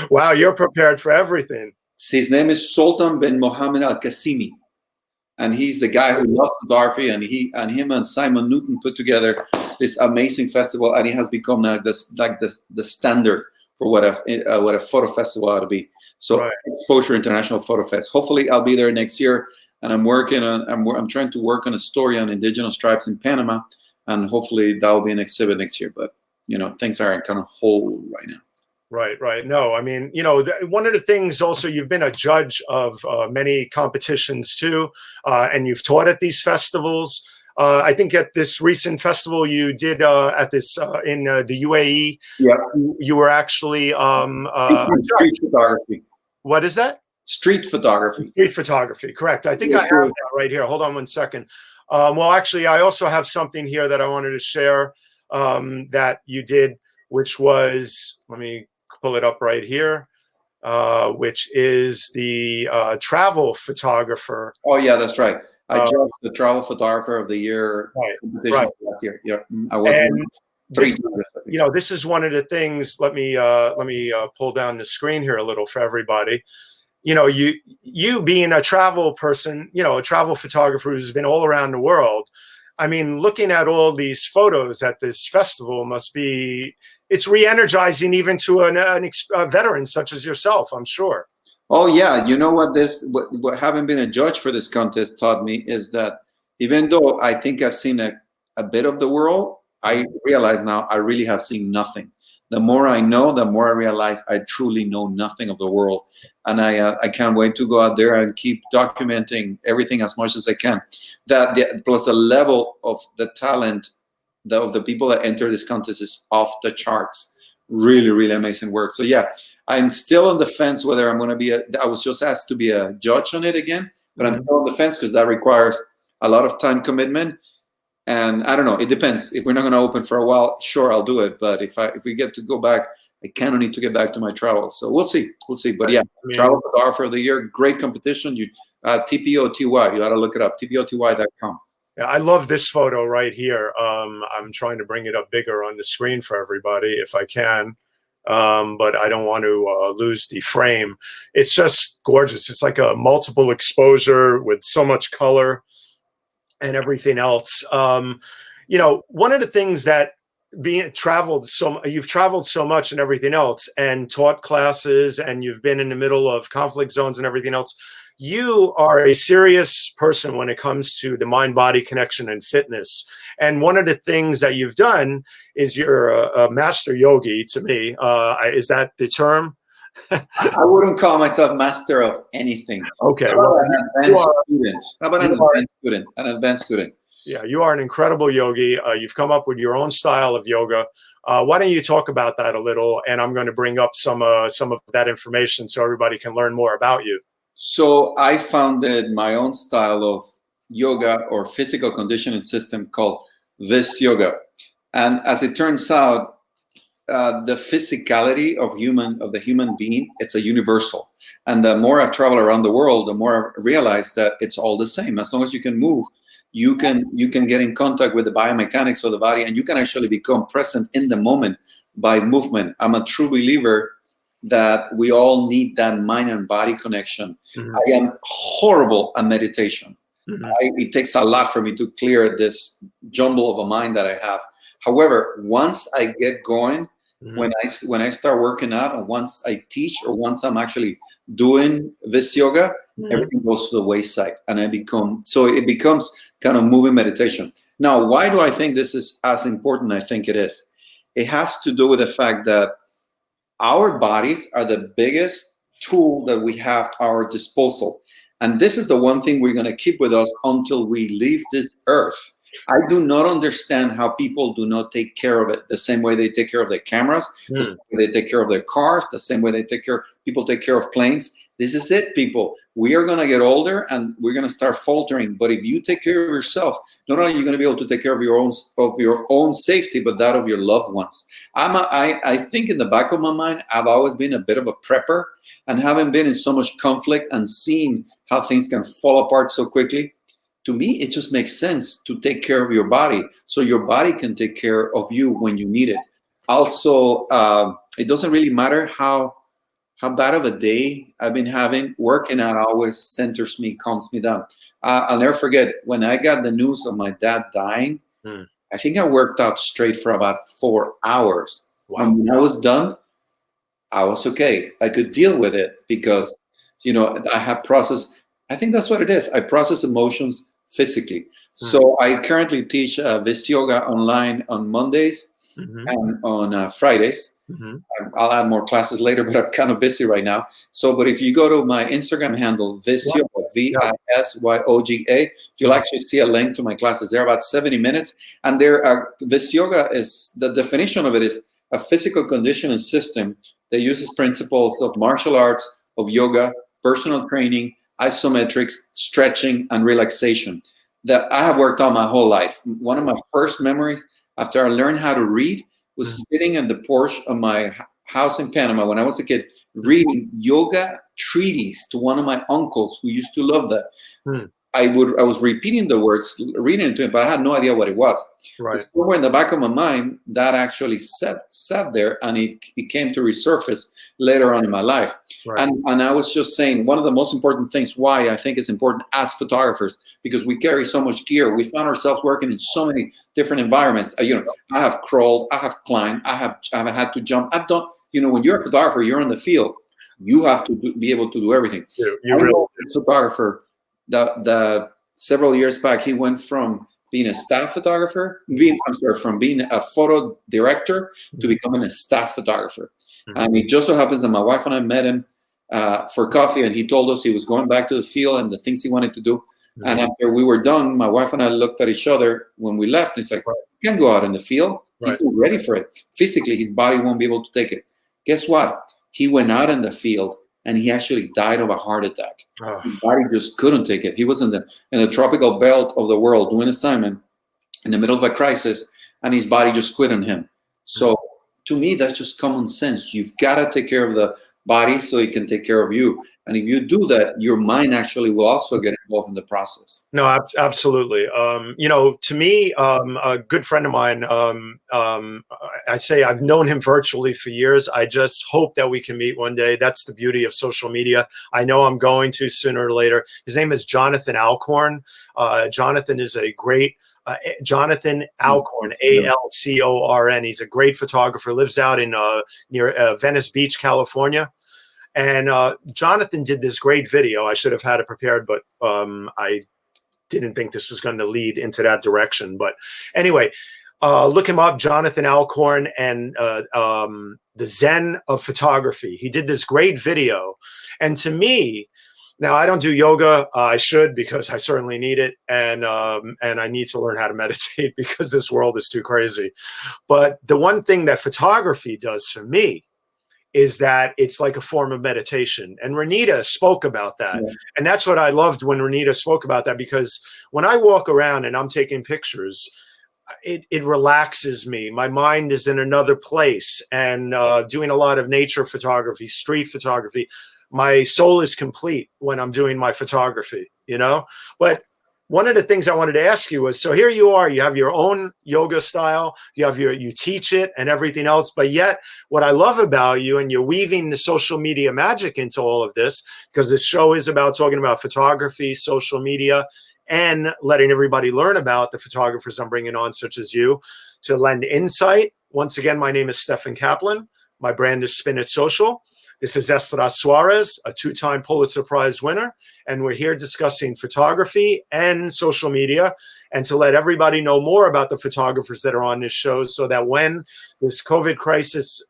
Speaker 1: wow, you're prepared for everything.
Speaker 2: His name is Sultan bin Mohammed Al Qasimi, and he's the guy who loves photography. And him and Simon Newton put together this amazing festival, and it has become like the standard for what a photo festival ought to be. So right. Exposure International Photo Fest. Hopefully, I'll be there next year, and I'm trying to work on a story on indigenous tribes in Panama. And hopefully that'll be an exhibit next year. But, you know, things are in kind of hold right now.
Speaker 1: Right. No, I mean, you know, one of the things also, you've been a judge of many competitions too, and you've taught at these festivals. I think at this recent festival you did at this in the UAE,
Speaker 2: yeah,
Speaker 1: you were actually
Speaker 2: street photography.
Speaker 1: What is that?
Speaker 2: Street photography.
Speaker 1: Street photography, correct. I think I have that right here. Hold on one second. Well, actually, I also have something here that I wanted to share that you did, which was, let me pull it up right here, which is the travel photographer.
Speaker 2: Oh, yeah, that's right. I judged the travel photographer of the year competition last year. Yeah, I was.
Speaker 1: You know, this is one of the things. Let me pull down the screen here a little for everybody. You know, you being a travel person, you know, a travel photographer who's been all around the world. I mean, looking at all these photos at this festival must be, it's re-energizing even to a veteran such as yourself, I'm sure.
Speaker 2: Oh, yeah. You know what having been a judge for this contest taught me is that even though I think I've seen a bit of the world, I realize now I really have seen nothing. The more I know, the more I realize I truly know nothing of the world. And I can't wait to go out there and keep documenting everything as much as I can. Plus the level of the talent of the people that enter this contest is off the charts. Really, really amazing work. So yeah, I'm still on the fence whether I'm going to be I was just asked to be a judge on it again, but I'm still on the fence because that requires a lot of time commitment. And I don't know, it depends. If we're not going to open for a while, sure, I'll do it. But if we get to go back, I kind of need to get back to my travels. So we'll see. But yeah, Travel Photographer of the Year, great competition. TPOTY, you got to look it up, tpoty.com.
Speaker 1: Yeah, I love this photo right here. I'm trying to bring it up bigger on the screen for everybody if I can. But I don't want to lose the frame. It's just gorgeous. It's like a multiple exposure with so much color and everything else. You know, one of the things that you've traveled so much and everything else, and taught classes, and you've been in the middle of conflict zones and everything else. You are a serious person when it comes to the mind-body connection and fitness. And one of the things that you've done is you're a master yogi to me. Is that the term?
Speaker 2: I wouldn't call myself master of anything.
Speaker 1: Okay,
Speaker 2: How
Speaker 1: well,
Speaker 2: about an advanced student? How about an advanced student? An advanced student.
Speaker 1: yeah, you are an incredible yogi. You've come up with your own style of yoga. Why don't you talk about that a little? And I'm going to bring up some of that information so everybody can learn more about you.
Speaker 2: So I founded my own style of yoga or physical conditioning system called This Yoga. And as it turns out, the physicality of the human being, it's a universal. And the more I've traveled around the world, the more I realize that it's all the same. As long as you can move, you can get in contact with the biomechanics of the body, and you can actually become present in the moment by movement. I'm a true believer that we all need that mind and body connection.
Speaker 1: Mm-hmm.
Speaker 2: I am horrible at meditation.
Speaker 1: Mm-hmm.
Speaker 2: It takes a lot for me to clear this jumble of a mind that I have. However, once I get going,
Speaker 1: mm-hmm.
Speaker 2: when I start working out, and once I teach, or once I'm actually doing this yoga, mm-hmm. everything goes to the wayside, and it becomes kind of moving meditation. Now, why do I think this is as important? I think it is. It has to do with the fact that our bodies are the biggest tool that we have at our disposal. And this is the one thing we're going to keep with us until we leave this earth. I do not understand how people do not take care of it the same way they take care of their cameras, the same way they take care of their cars, the same way people take care of planes. This is it, people. We are going to get older and we're going to start faltering. But if you take care of yourself, not only are you going to be able to take care of your own safety, but that of your loved ones. I think in the back of my mind, I've always been a bit of a prepper, and having been in so much conflict and seeing how things can fall apart so quickly, to me, it just makes sense to take care of your body so your body can take care of you when you need it. Also, it doesn't really matter how bad of a day I've been having. Working out always centers me, calms me down. I'll never forget when I got the news of my dad dying. I think I worked out straight for about 4 hours. Wow. And when I was done, I was okay. I could deal with it because, I have processed. I think that's what it is. I process emotions physically. So I currently teach this yoga online on Mondays and on Fridays. I'll add more classes later, but I'm kind of busy right now. But if you go to my Instagram handle, Visyoga, Visyoga, you'll actually see a link to my classes. They're about 70 minutes. And this yoga is, the definition of it is a physical conditioning system that uses principles of martial arts, of yoga, personal training, isometrics, stretching, and relaxation that I have worked on my whole life. One of my first memories after I learned how to read was sitting in the porch of my house in Panama when I was a kid, reading yoga treatise to one of my uncles who used to love that. I was repeating the words, reading it to him, but I had no idea what it was. Right. Somewhere in the back of my mind, that actually sat there, and it came to resurface later on in my life. Right. And I was just saying, one of the most important things why I think it's important as photographers, because we carry so much gear. We found ourselves working in so many different environments. I have crawled, I have climbed, I have had to jump. I've done, when you're a photographer, you're in the field. You have to be able to do everything. You really photographer. The several years back, he went from being a staff photographer, from being a photo director to becoming a staff photographer. And it just so happens that my wife and I met him for coffee, and he told us he was going back to the field and the things he wanted to do. And after we were done, my wife and I looked at each other when we left. He's like, "You can't go out in the field. He's not ready for it. Physically, his body won't be able to take it." Guess what? He went out in the field, and he actually died of a heart attack. His body just couldn't take it. He was in the tropical belt of the world doing assignment in the middle of a crisis, and his body just quit on him. So to me, that's just common sense. You've got to take care of the body so it can take care of you. And if you do that, your mind actually will also get involved in the process.
Speaker 1: No, absolutely. To me, a good friend of mine, I say I've known him virtually for years. I just hope that we can meet one day. That's the beauty of social media. I know I'm going to sooner or later. His name is Jonathan Alcorn. Jonathan is a great Jonathan Alcorn, Alcorn. He's a great photographer, lives out in near Venice Beach, California. And Jonathan did this great video. I should have had it prepared, but I didn't think this was going to lead into that direction. But anyway, look him up, Jonathan Alcorn, and the Zen of Photography. He did this great video. And to me, now I don't do yoga. I should, because I certainly need it. And I need to learn how to meditate because this world is too crazy. But the one thing that photography does for me is that it's like a form of meditation. And Renita spoke about that. Yeah. And that's what I loved when Renita spoke about that, because when I walk around and I'm taking pictures, it relaxes me. My mind is in another place, and doing a lot of nature photography, street photography, my soul is complete when I'm doing my photography, you know? But one of the things I wanted to ask you was, so here you are, you have your own yoga style, you teach it and everything else, but yet what I love about you, and you're weaving the social media magic into all of this, because this show is about talking about photography, social media, and letting everybody learn about the photographers I'm bringing on, such as you, to lend insight. Once again, my name is Stefan Kaplan. My brand is Spin It Social. This is Essdras Suarez, a 2-time Pulitzer Prize winner, and we're here discussing photography and social media, and to let everybody know more about the photographers that are on this show, so that when this COVID crisis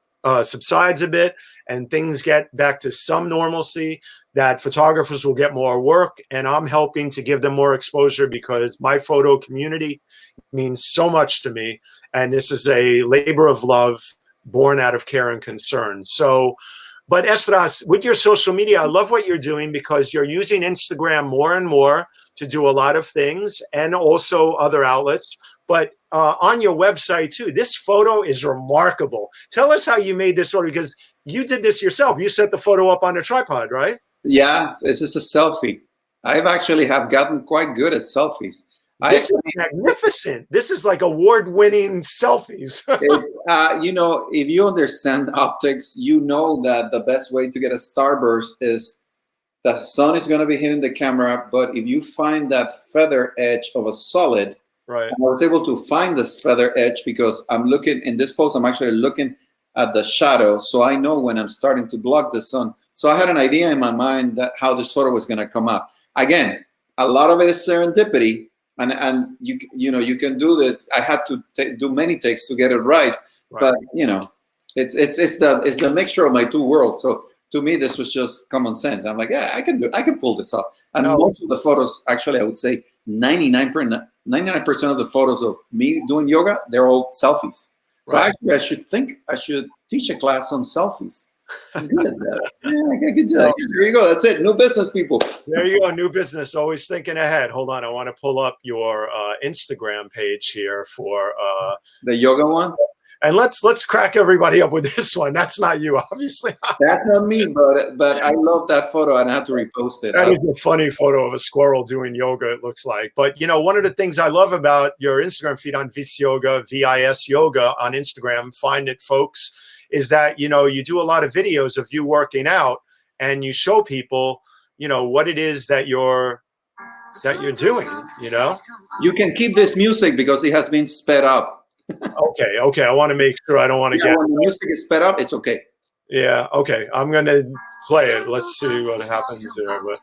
Speaker 1: subsides a bit and things get back to some normalcy, that photographers will get more work. And I'm helping to give them more exposure, because my photo community means so much to me. And this is a labor of love born out of care and concern. So, but Essdras, with your social media, I love what you're doing, because you're using Instagram more and more to do a lot of things, and also other outlets. But on your website too, this photo is remarkable. Tell us how you made this photo, because you did this yourself. You set the photo up on a tripod, right?
Speaker 2: Yeah, this is a selfie. I've actually have gotten quite good at selfies.
Speaker 1: This is magnificent. This is like award-winning selfies.
Speaker 2: You know, if you understand optics, you know that the best way to get a starburst is the sun is going to be hitting the camera, but if you find that feather edge of a solid,
Speaker 1: right?
Speaker 2: And I was able to find this feather edge because I'm looking in this pose. I'm actually looking at the shadow, so I know when I'm starting to block the sun. So I had an idea in my mind that how this photo was going to come out. Again, a lot of it is serendipity. And you know, you can do this. I had to do many takes to get it right. But you know, it's the mixture of my two worlds. So to me, this was just common sense. I'm like, yeah, I can pull this off. And most of the photos, actually, I would say 99% of the photos of me doing yoga, they're all selfies. So actually, I should teach a class on selfies. I'm good at that. Yeah, I can do that. There you go. That's it. New business, people.
Speaker 1: There you go. New business. Always thinking ahead. Hold on. I want to pull up your Instagram page here for
Speaker 2: the yoga one.
Speaker 1: And let's crack everybody up with this one. That's not you, obviously.
Speaker 2: That's not me, but I love that photo, and I have to repost it.
Speaker 1: That is a funny photo of a squirrel doing yoga, it looks like. But, you know, one of the things I love about your Instagram feed on Vis Yoga, VIS Yoga on Instagram, find it, folks, is that, you know, you do a lot of videos of you working out, and you show people, you know, what it is that you're doing, you know.
Speaker 2: You can keep this music because it has been sped up.
Speaker 1: Okay. I want to make sure I don't want to get.
Speaker 2: When the music is sped up, it's okay.
Speaker 1: Yeah. Okay. I'm gonna play it. Let's see what happens there. But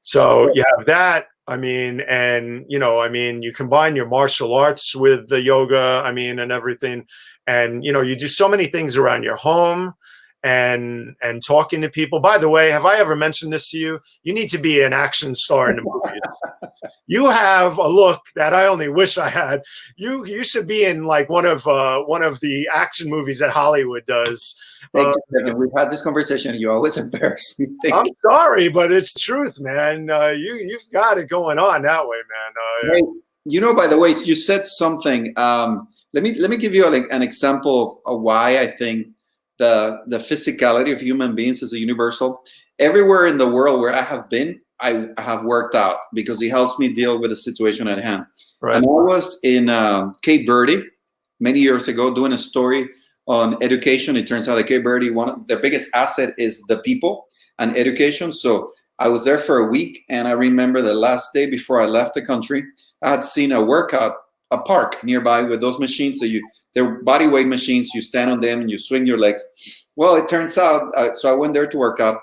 Speaker 1: so you have that. I mean, and you know, I mean, you combine your martial arts with the yoga. I mean, and everything, and you know, you do so many things around your home. And talking to people. By the way, have I ever mentioned this to you? You need to be an action star in the movies. You have a look that I only wish I had. You should be in like one of the action movies that Hollywood does.
Speaker 2: Thank you, Stephen. We've had this conversation. You always embarrass me.
Speaker 1: I'm sorry, but it's truth, man. You've got it going on that way, man.
Speaker 2: Hey, you know, by the way, you said something. Let me give you an example of why I think the physicality of human beings is a universal. Everywhere in the world where I have been, I have worked out because it helps me deal with the situation at hand. Right. And I was in Cape Verde many years ago doing a story on education. It turns out that Cape Verde, their biggest asset is the people and education. So I was there for a week, and I remember the last day before I left the country, I had seen a park nearby with those machines that they're body weight machines. You stand on them and you swing your legs. Well, it turns out, so I went there to work out.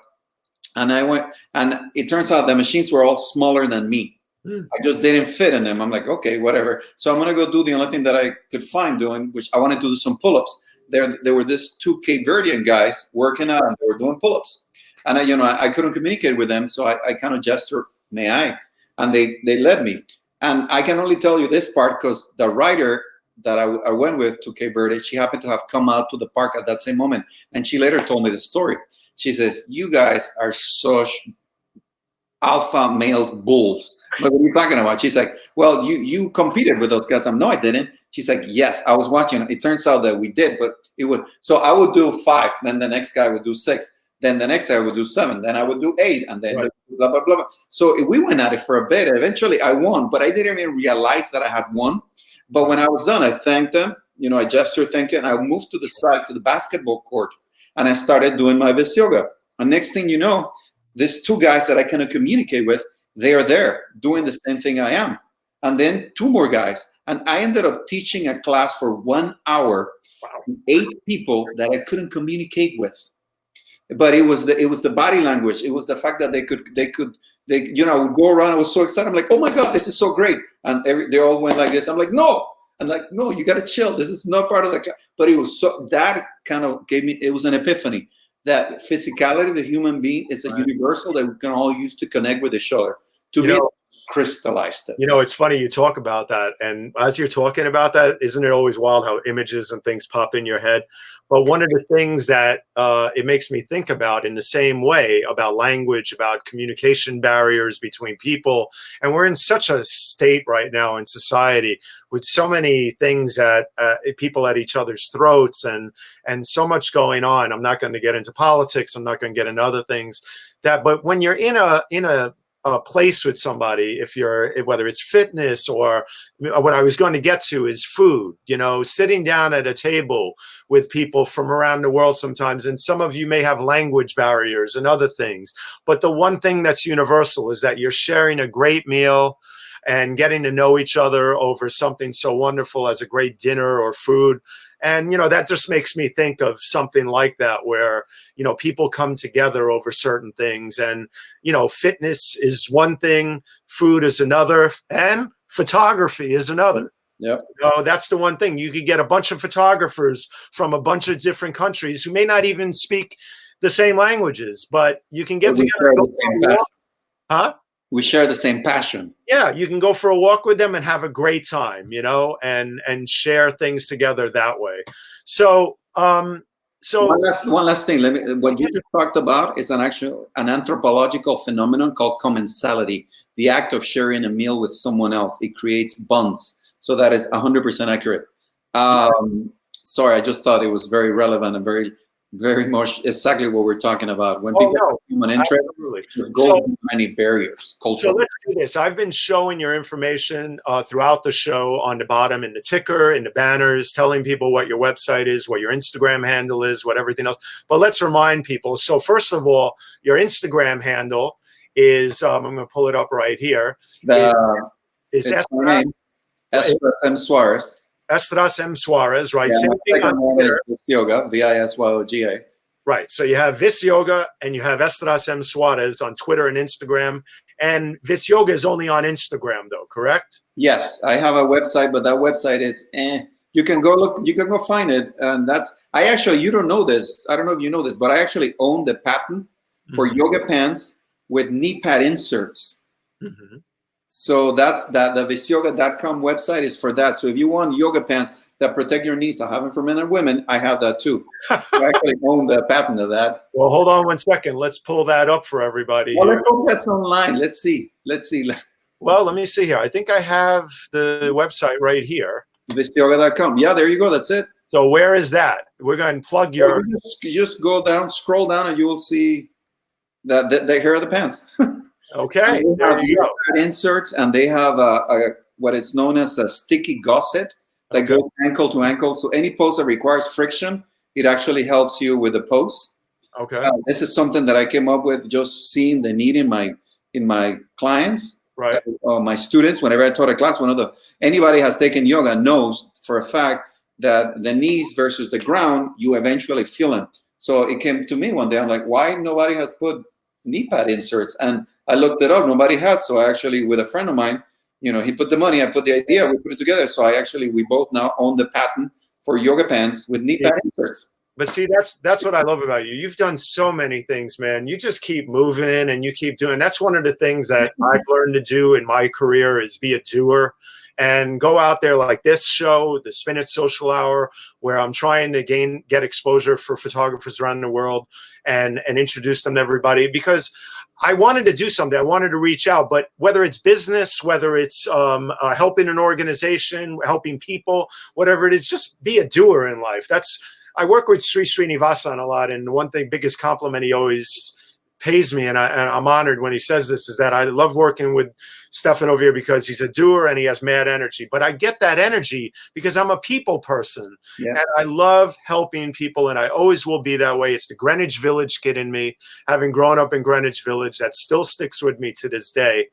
Speaker 2: And I went, and it turns out the machines were all smaller than me. I just didn't fit in them. I'm like, okay, whatever. So I'm gonna go do the only thing that I could find doing, which I wanted to do some pull-ups. There were these two Cape Verdean guys working out, and they were doing pull-ups. And I couldn't communicate with them, so I kind of gestured, may I? And they led me. And I can only tell you this part because the writer that I went with to Cape Verde, she happened to have come out to the park at that same moment, and she later told me the story. She says, "You guys are such alpha male bulls." Like, what are you talking about? She's like, "Well, you competed with those guys." I'm, "No, I didn't." She's like, "Yes, I was watching. It turns out that we did, but it would." So I would do 5, then the next guy would do 6, then the next guy would do 7, then I would do 8, and then blah blah blah. So we went at it for a bit. Eventually, I won, but I didn't even realize that I had won. But when I was done, I thanked them. I gestured thank you, and I moved to the side to the basketball court, and I started doing my vis yoga. And next thing you know, these 2 guys that I cannot communicate with, they are there doing the same thing I am. And then 2 more guys. And I ended up teaching a class for 1 hour, 8 people that I couldn't communicate with. But it was the body language. It was the fact that they I would go around. I was so excited. I'm like, "Oh my God, this is so great!" And they all went like this. I'm like, "No!" I'm like, "No, you got to chill. This is not part of the class." But it was that kind of gave me. It was an epiphany that physicality of the human being is a universal that we can all use to connect with each other. To me, crystallized it.
Speaker 1: It's funny you talk about that, and as you're talking about that, isn't it always wild how images and things pop in your head? But one of the things that it makes me think about in the same way about language, about communication barriers between people, and we're in such a state right now in society with so many things that people at each other's throats and so much going on. I'm not going to get into politics. I'm not going to get into other things. But when you're in a place with somebody, whether it's fitness or what I was going to get to is food, sitting down at a table with people from around the world sometimes. And some of you may have language barriers and other things. But the one thing that's universal is that you're sharing a great meal and getting to know each other over something so wonderful as a great dinner or food. And, that just makes me think of something like that where, people come together over certain things and, fitness is one thing, food is another, and photography is another.
Speaker 2: Yeah.
Speaker 1: That's the one thing. You could get a bunch of photographers from a bunch of different countries who may not even speak the same languages, but you can get together.
Speaker 2: We share the same passion.
Speaker 1: Yeah, you can go for a walk with them and have a great time, and share things together that way. So
Speaker 2: one last thing. What you just talked about is an anthropological phenomenon called commensality, the act of sharing a meal with someone else. It creates bonds. So that is 100% accurate. Sorry, I just thought it was very relevant and very, very much exactly what we're talking about. When people have human interest, there's many barriers, cultural.
Speaker 1: So let's do this. I've been showing your information throughout the show on the bottom, in the ticker, in the banners, telling people what your website is, what your Instagram handle is, what everything else. But let's remind people. So first of all, your Instagram handle is, I'm going to pull it up right here. Is
Speaker 2: Essdras M. Suarez.
Speaker 1: Essdras M. Suarez, right?
Speaker 2: Yeah,
Speaker 1: Same thing on Twitter.
Speaker 2: Vis Yoga, Visyoga.
Speaker 1: Right. So you have Vis Yoga and you have Essdras M. Suarez on Twitter and Instagram. And Vis Yoga is only on Instagram, though, correct?
Speaker 2: Yes, I have a website, but that website is You can go look. You can go find it, and you don't know this. I don't know if you know this, but I actually own the patent for yoga pants with knee pad inserts. Mm-hmm. So that's that. The visyoga.com website is for that. So if you want yoga pants that protect your knees, I have them for men and women. I have that too. I actually own the patent of that.
Speaker 1: Well, hold on 1 second. Let's pull that up for everybody.
Speaker 2: Well, let's hope that's online. Let's see.
Speaker 1: Well, let me see here. I think I have the website right here.
Speaker 2: Visyoga.com. Yeah, there you go. That's it.
Speaker 1: So where is that? We're going to plug your.
Speaker 2: You just go down, scroll down, and you will see that here are the pants.
Speaker 1: Okay, there you go.
Speaker 2: Inserts, and they have what is known as a sticky gusset that goes ankle to ankle. So any pose that requires friction, it actually helps you with the pose.
Speaker 1: Okay.
Speaker 2: This is something that I came up with just seeing the need in my clients,
Speaker 1: right?
Speaker 2: My students. Whenever I taught a class, anybody has taken yoga knows for a fact that the knees versus the ground, you eventually feel them. So it came to me one day. I'm like, why nobody has put knee pad inserts. And I looked it up, nobody had. So I actually, with a friend of mine, he put the money, I put the idea, we put it together. So we both now own the patent for yoga pants with knee pad inserts.
Speaker 1: But see, that's what I love about you. You've done so many things, man. You just keep moving and you keep doing. That's one of the things that I've learned to do in my career is be a doer and go out there like this show, the Spinach Social Hour, where I'm trying to get exposure for photographers around the world and introduce them to everybody, because I wanted to do something. I wanted to reach out, but whether it's business, whether it's helping an organization, helping people, whatever it is, just be a doer in life. I work with Srinivasan a lot, and one thing, biggest compliment he always pays me, and I'm honored when he says this, is that I love working with Stefan over here because he's a doer and he has mad energy. But I get that energy because I'm a people person, and I love helping people, and I always will be that way. It's the Greenwich Village kid in me, having grown up in Greenwich Village, that still sticks with me to this day.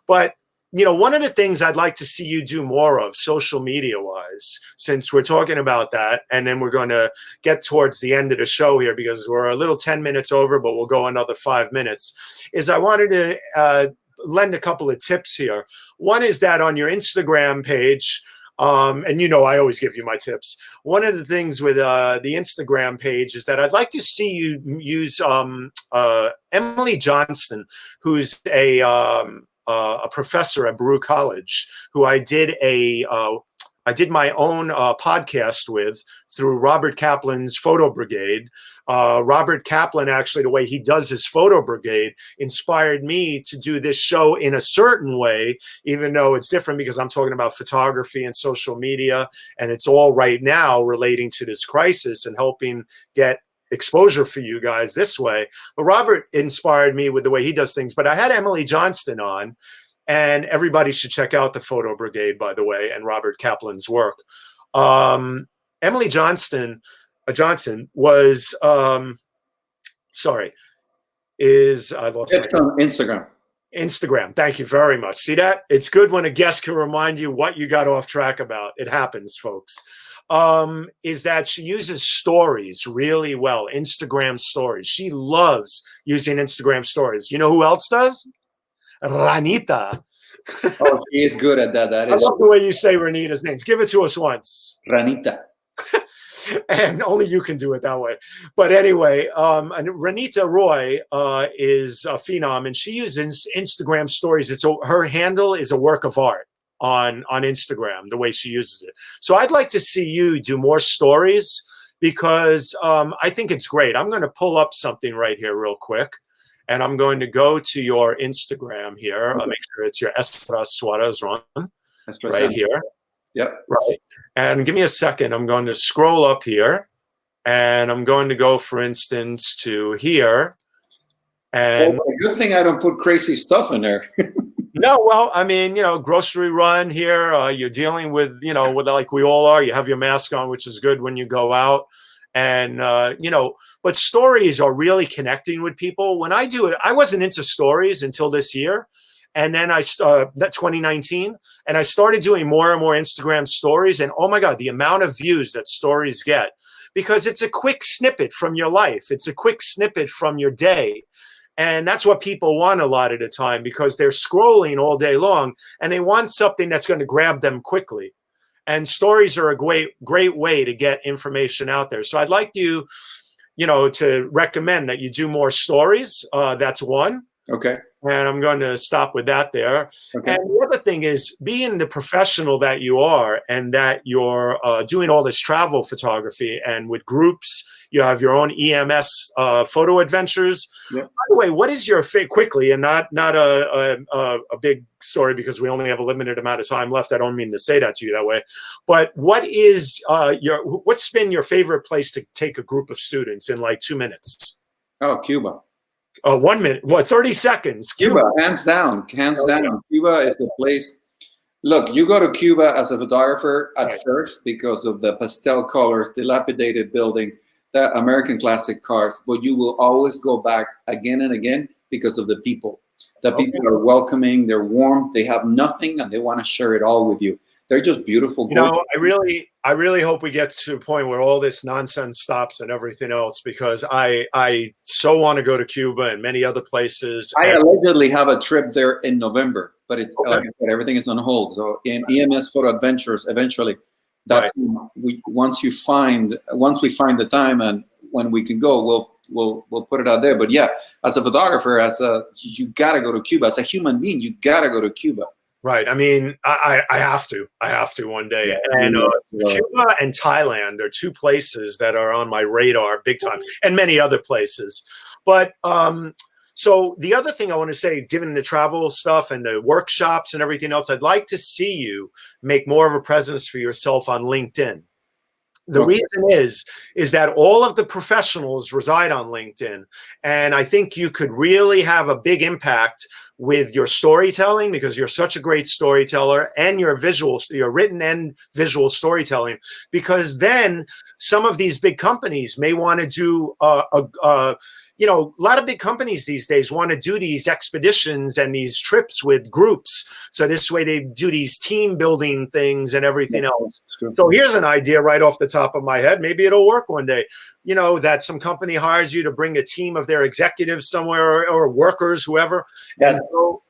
Speaker 1: But one of the things I'd like to see you do more of social media wise, since we're talking about that, and then we're going to get towards the end of the show here because we're a little 10 minutes over, but we'll go another 5 minutes, is I wanted to lend a couple of tips here. One is that on your Instagram page, and I always give you my tips. One of the things with the Instagram page is that I'd like to see you use Emily Johnston, who's a professor at Baruch College, who I did my own podcast with through Robert Kaplan's Photo Brigade. Robert Kaplan, actually, the way he does his Photo Brigade inspired me to do this show in a certain way, even though it's different because I'm talking about photography and social media, and it's all right now relating to this crisis and helping get exposure for you guys this way. But Robert inspired me with the way he does things. But I had Emily Johnston on, and everybody should check out the Photo Brigade, by the way, and Robert Kaplan's work. Emily Johnson was I lost
Speaker 2: it's on
Speaker 1: Instagram. Thank you very much. See that? It's good when a guest can remind you what you got off track about. It happens, folks. Is that she uses stories really well, Instagram stories. She loves using Instagram stories. You know who else does? Ranita.
Speaker 2: Oh, she is good at that.
Speaker 1: I love the way you say Ranita's name. Give it to us once.
Speaker 2: Ranita.
Speaker 1: And only you can do it that way. But anyway, and Ranita Roy is a phenom, and she uses Instagram stories. Her handle is a work of art on Instagram, the way she uses it. So I'd like to see you do more stories because I think it's great. I'm going to pull up something right here real quick, and I'm going to go to your Instagram here. I'll make sure it's your Essdras Suarez run right here.
Speaker 2: Yep.
Speaker 1: Right. And give me a second. I'm going to scroll up here, and I'm going to go, for instance, to here. And
Speaker 2: good thing I don't put crazy stuff in there.
Speaker 1: No, well, I mean, grocery run here. You're dealing with, with like we all are. You have your mask on, which is good when you go out. And, but stories are really connecting with people. When I do it, I wasn't into stories until this year. And then that 2019, and I started doing more and more Instagram stories. And oh my God, the amount of views that stories get, because it's a quick snippet from your life. It's a quick snippet from your day. And that's what people want a lot of the time, because they're scrolling all day long and they want something that's going to grab them quickly. And stories are a great way to get information out there. So I'd like you, to recommend that you do more stories. That's one.
Speaker 2: Okay.
Speaker 1: And I'm going to stop with that there. Okay. And the other thing is, being the professional that you are, and that you're doing all this travel photography, and with groups, you have your own EMS photo adventures. Yep. By the way, what is your quickly, and not a big story because we only have a limited amount of time left. I don't mean to say that to you that way, but what's been your favorite place to take a group of students in like 2 minutes?
Speaker 2: Oh, Cuba.
Speaker 1: 1 minute. What? 30 seconds.
Speaker 2: Cuba, hands down. Hands down. Cuba is the place. Look, you go to Cuba as a photographer at first because of the pastel colors, dilapidated buildings, the American classic cars, but you will always go back again and again because of the people. The people are welcoming, they're warm, they have nothing, and they want to share it all with you. They're just beautiful.
Speaker 1: You know, I really hope we get to a point where all this nonsense stops and everything else, because I so want to go to Cuba and many other places.
Speaker 2: I allegedly have a trip there in November, but it's
Speaker 1: Okay.
Speaker 2: like I said, everything is on hold. So in EMS Photo Adventures, eventually, that once we find the time and when we can go, we'll put it out there. But yeah, as a photographer, you gotta go to Cuba. As a human being, you gotta go to Cuba.
Speaker 1: Right. I mean, I have to one day.
Speaker 2: Yeah.
Speaker 1: And Cuba and Thailand are two places that are on my radar big time, and many other places. But so the other thing I want to say, given the travel stuff and the workshops and everything else, I'd like to see you make more of a presence for yourself on LinkedIn. The reason is that all of the professionals reside on LinkedIn, and I think you could really have a big impact with your storytelling, because you're such a great storyteller, and your written and visual storytelling, because then some of these big companies may want to do you know, a lot of big companies these days want to do these expeditions and these trips with groups. So this way they do these team building things and everything else. So here's an idea right off the top of my head. Maybe it'll work one day. You know, that some company hires you to bring a team of their executives somewhere, or workers, whoever, and go.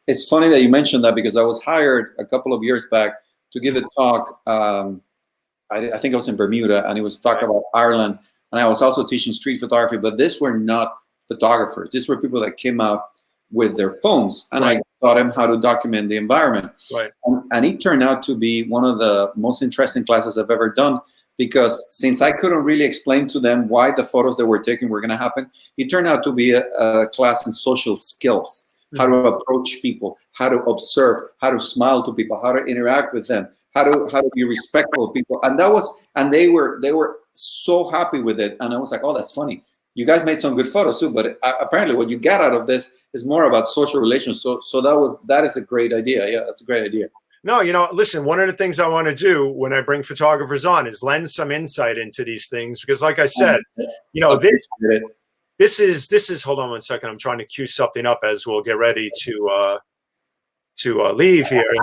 Speaker 2: It's funny that you mentioned that, because I was hired a couple of years back to give a talk. I think I was in Bermuda, and it was talk about Ireland. And I was also teaching street photography, but these were not photographers. These were people that came out with their phones, and I taught them how to document the environment. And it turned out to be one of the most interesting classes I've ever done, because since I couldn't really explain to them why the photos they were taking were going to happen, it turned out to be a class in social skills, how to approach people, how to observe, how to smile to people, how to interact with them, how to be respectful of people. And they were so happy with it. And I was like, oh, that's funny. You guys made some good photos too, but apparently what you got out of this is more about social relations. So that is a great idea. Yeah, that's a great idea.
Speaker 1: No, you know, listen, one of the things I want to do when I bring photographers on is lend some insight into these things, because like I said, you know, this is, hold on one second. I'm trying to cue something up as we'll get ready to leave here.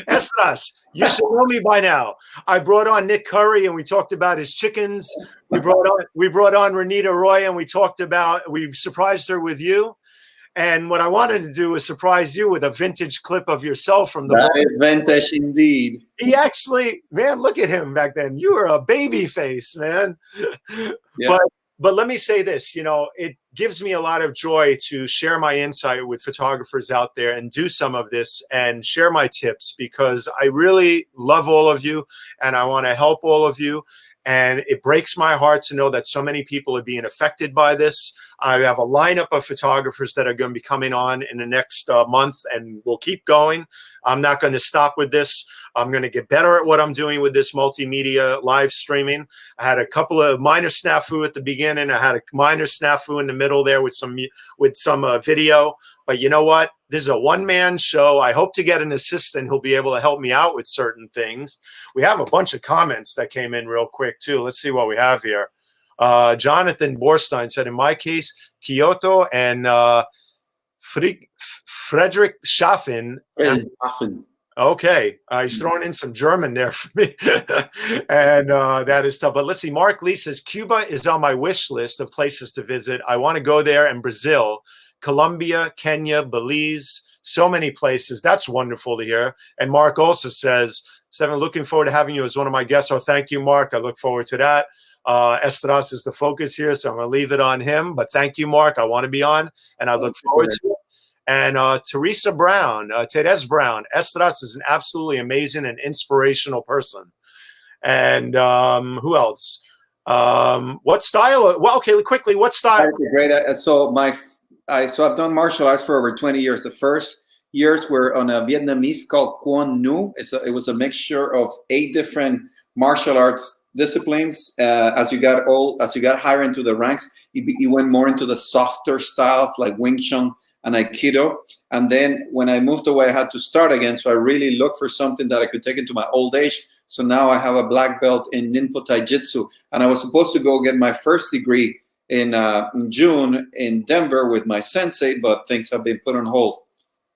Speaker 1: Essdras, you should know me by now. I brought on Nick Curry and we talked about his chickens. We brought on Renita Roy and we surprised her with you. And what I wanted to do was surprise you with a vintage clip of yourself from the book.
Speaker 2: That is vintage indeed.
Speaker 1: He actually, man, look at him back then. You were a baby face, man.
Speaker 2: Yeah.
Speaker 1: But let me say this, you know, it gives me a lot of joy to share my insight with photographers out there and do some of this and share my tips, because I really love all of you and I want to help all of you. And it breaks my heart to know that so many people are being affected by this. I have a lineup of photographers that are going to be coming on in the next month, and we'll keep going. I'm not going to stop with this. I'm going to get better at what I'm doing with this multimedia live streaming. I had a couple of minor snafu at the beginning. I had a minor snafu in the middle there with some video. But you know what? This is a one-man show. I hope to get an assistant who'll be able to help me out with certain things. We have a bunch of comments that came in real quick, too. Let's see what we have here. Jonathan Borstein said, in my case, Kyoto and Frederick Schaffen. Okay. He's throwing in some German there for me. And that is tough. But let's see. Mark Lee says, Cuba is on my wish list of places to visit. I want to go there, and Brazil, Colombia, Kenya, Belize, so many places. That's wonderful to hear. And Mark also says, Stefan, looking forward to having you as one of my guests. Oh, thank you, Mark. I look forward to that. Essdras is the focus here, so I'm going to leave it on him. But thank you, Mark. I want to be on, and I look forward to it. And Teresa Brown, Terez Brown, Essdras is an absolutely amazing and inspirational person. And who else? What style? Well, okay, quickly, what style?
Speaker 2: Great. So I've done martial arts for over 20 years. The first years were on a Vietnamese called Quan Nu. It was a mixture of 8 different martial arts disciplines. As you got higher into the ranks, you went more into the softer styles like Wing Chun and Aikido. And then when I moved away, I had to start again. So I really looked for something that I could take into my old age. So now I have a black belt in Ninpo Taijutsu. And I was supposed to go get my first degree in June in Denver with my sensei, but things have been put on hold.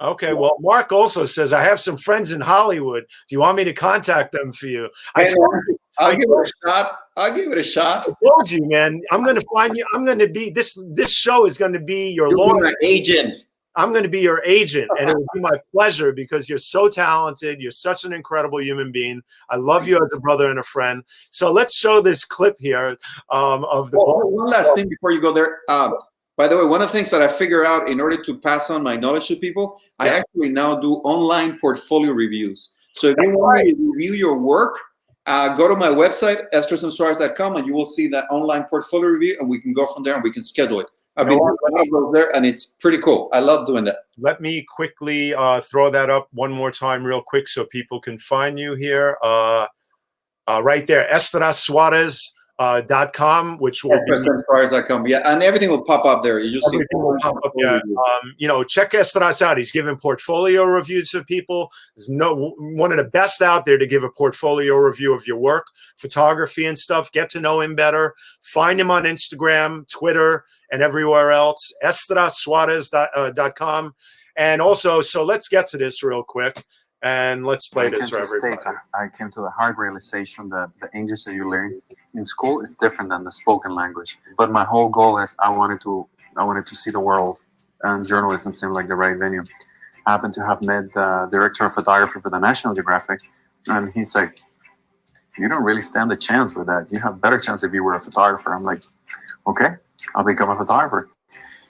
Speaker 1: Okay, well, Mark also says, I have some friends in Hollywood. Do you want me to contact them for you?
Speaker 2: I'll give it a shot. I'll give it a shot.
Speaker 1: I told you, man. I'm going to find you. I'm going to be this show is going to be your
Speaker 2: lawyer agent.
Speaker 1: I'm going to be your agent, and it will be my pleasure because you're so talented. You're such an incredible human being. I love you as a brother and a friend. So let's show this clip here of the book.
Speaker 2: One last thing before you go there. By the way, one of the things that I figure out in order to pass on my knowledge to people, I actually now do online portfolio reviews. So if you want me to review your work, go to my website, EssdrasMSuarez.com, and you will see that online portfolio review, and we can go from there and we can schedule it. I've been doing there, and it's pretty cool. I love doing that.
Speaker 1: Let me quickly throw that up one more time real quick so people can find you here. Right there, Essdras Suarez. .com, which will be
Speaker 2: Suarez.com. Yeah, and everything will pop up there. You see,
Speaker 1: will pop up. Yeah, you know, check Essdras out. He's giving portfolio reviews to people. There's one of the best out there to give a portfolio review of your work, photography and stuff. Get to know him better. Find him on Instagram, Twitter, and everywhere else. EssdrasSuarez.com. And also, so let's get to this real quick. And let's play this for everybody.
Speaker 3: I came to the hard realization that the English that you learn in school is different than the spoken language. But my whole goal is I wanted to see the world, and journalism seemed like the right venue. I happened to have met the director of photography for the National Geographic, and he's like, "You don't really stand a chance with that. You have a better chance if you were a photographer." I'm like, "Okay, I'll become a photographer."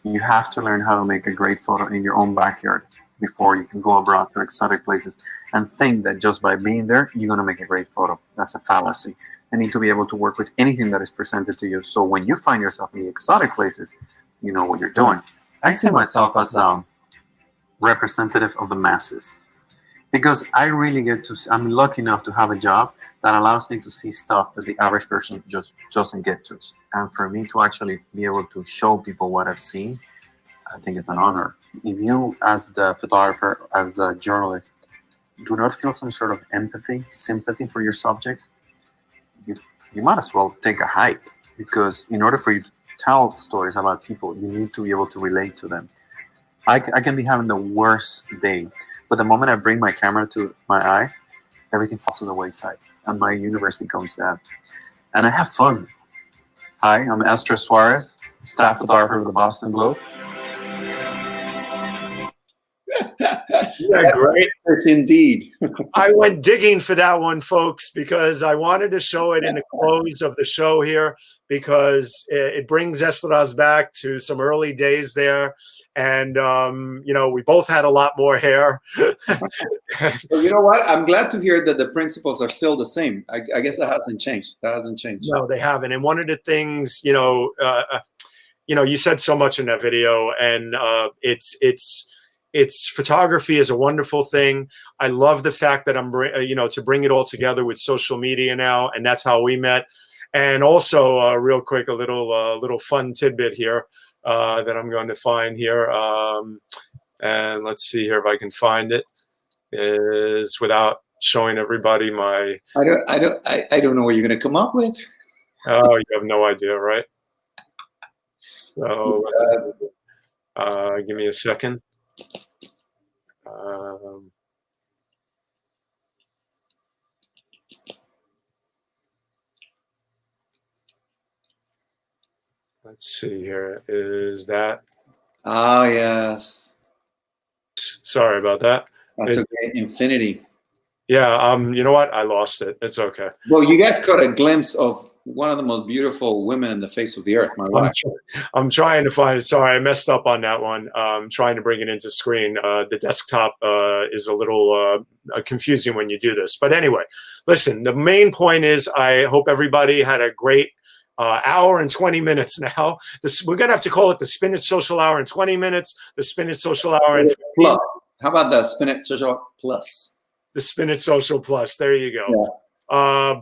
Speaker 3: You have to learn how to make a great photo in your own backyard before you can go abroad to exotic places and think that just by being there, you're going to make a great photo. That's a fallacy. You need to be able to work with anything that is presented to you. So when you find yourself in the exotic places, you know what you're doing. I see myself as representative of the masses because I really I'm lucky enough to have a job that allows me to see stuff that the average person just doesn't get to. And for me to actually be able to show people what I've seen, I think it's an honor. If you, as the photographer, as the journalist, do not feel some sort of empathy, sympathy for your subjects, you might as well take a hike, because in order for you to tell stories about people, you need to be able to relate to them. I can be having the worst day, but the moment I bring my camera to my eye, everything falls to the wayside, and my universe becomes that. And I have fun. Hi, I'm Essdras Suarez, staff photographer of the Boston Globe.
Speaker 1: Yeah, great.
Speaker 2: Indeed.
Speaker 1: I went digging for that one, folks, because I wanted to show it in the close of the show here, because it brings Essdras back to some early days there. And, you know, we both had a lot more hair.
Speaker 2: Well, you know what? I'm glad to hear that the principles are still the same. I guess that hasn't changed. That hasn't changed.
Speaker 1: No, they haven't. And one of the things, you know, you said so much in that video, and it's photography is a wonderful thing. I love the fact that I'm, you know, to bring it all together with social media now, and that's how we met. And also, real quick, a little fun tidbit here that I'm going to find here, and let's see here if I can find it. Is without showing everybody my.
Speaker 2: I don't know what you're going to come up with.
Speaker 1: Oh, you have no idea, right? So, give me a second. Let's see here. Is that?
Speaker 2: Oh, yes.
Speaker 1: Sorry about that.
Speaker 2: That's okay. Infinity.
Speaker 1: Yeah. You know what? I lost it. It's okay.
Speaker 2: Well, you guys caught a glimpse of one of the most beautiful women in the face of the earth, my wife.
Speaker 1: I'm trying to find it. Sorry, I messed up on that one. I'm trying to bring it into screen. The desktop is a little confusing when you do this. But anyway, listen, the main point is I hope everybody had a great hour and 20 minutes now. We're going to have to call it the Spinach Social Hour in 20 minutes, the Spinach Social Hour in 15.
Speaker 2: Plus. How about the Spinach Social Plus?
Speaker 1: The Spinach Social Plus. There you go.
Speaker 2: Yeah.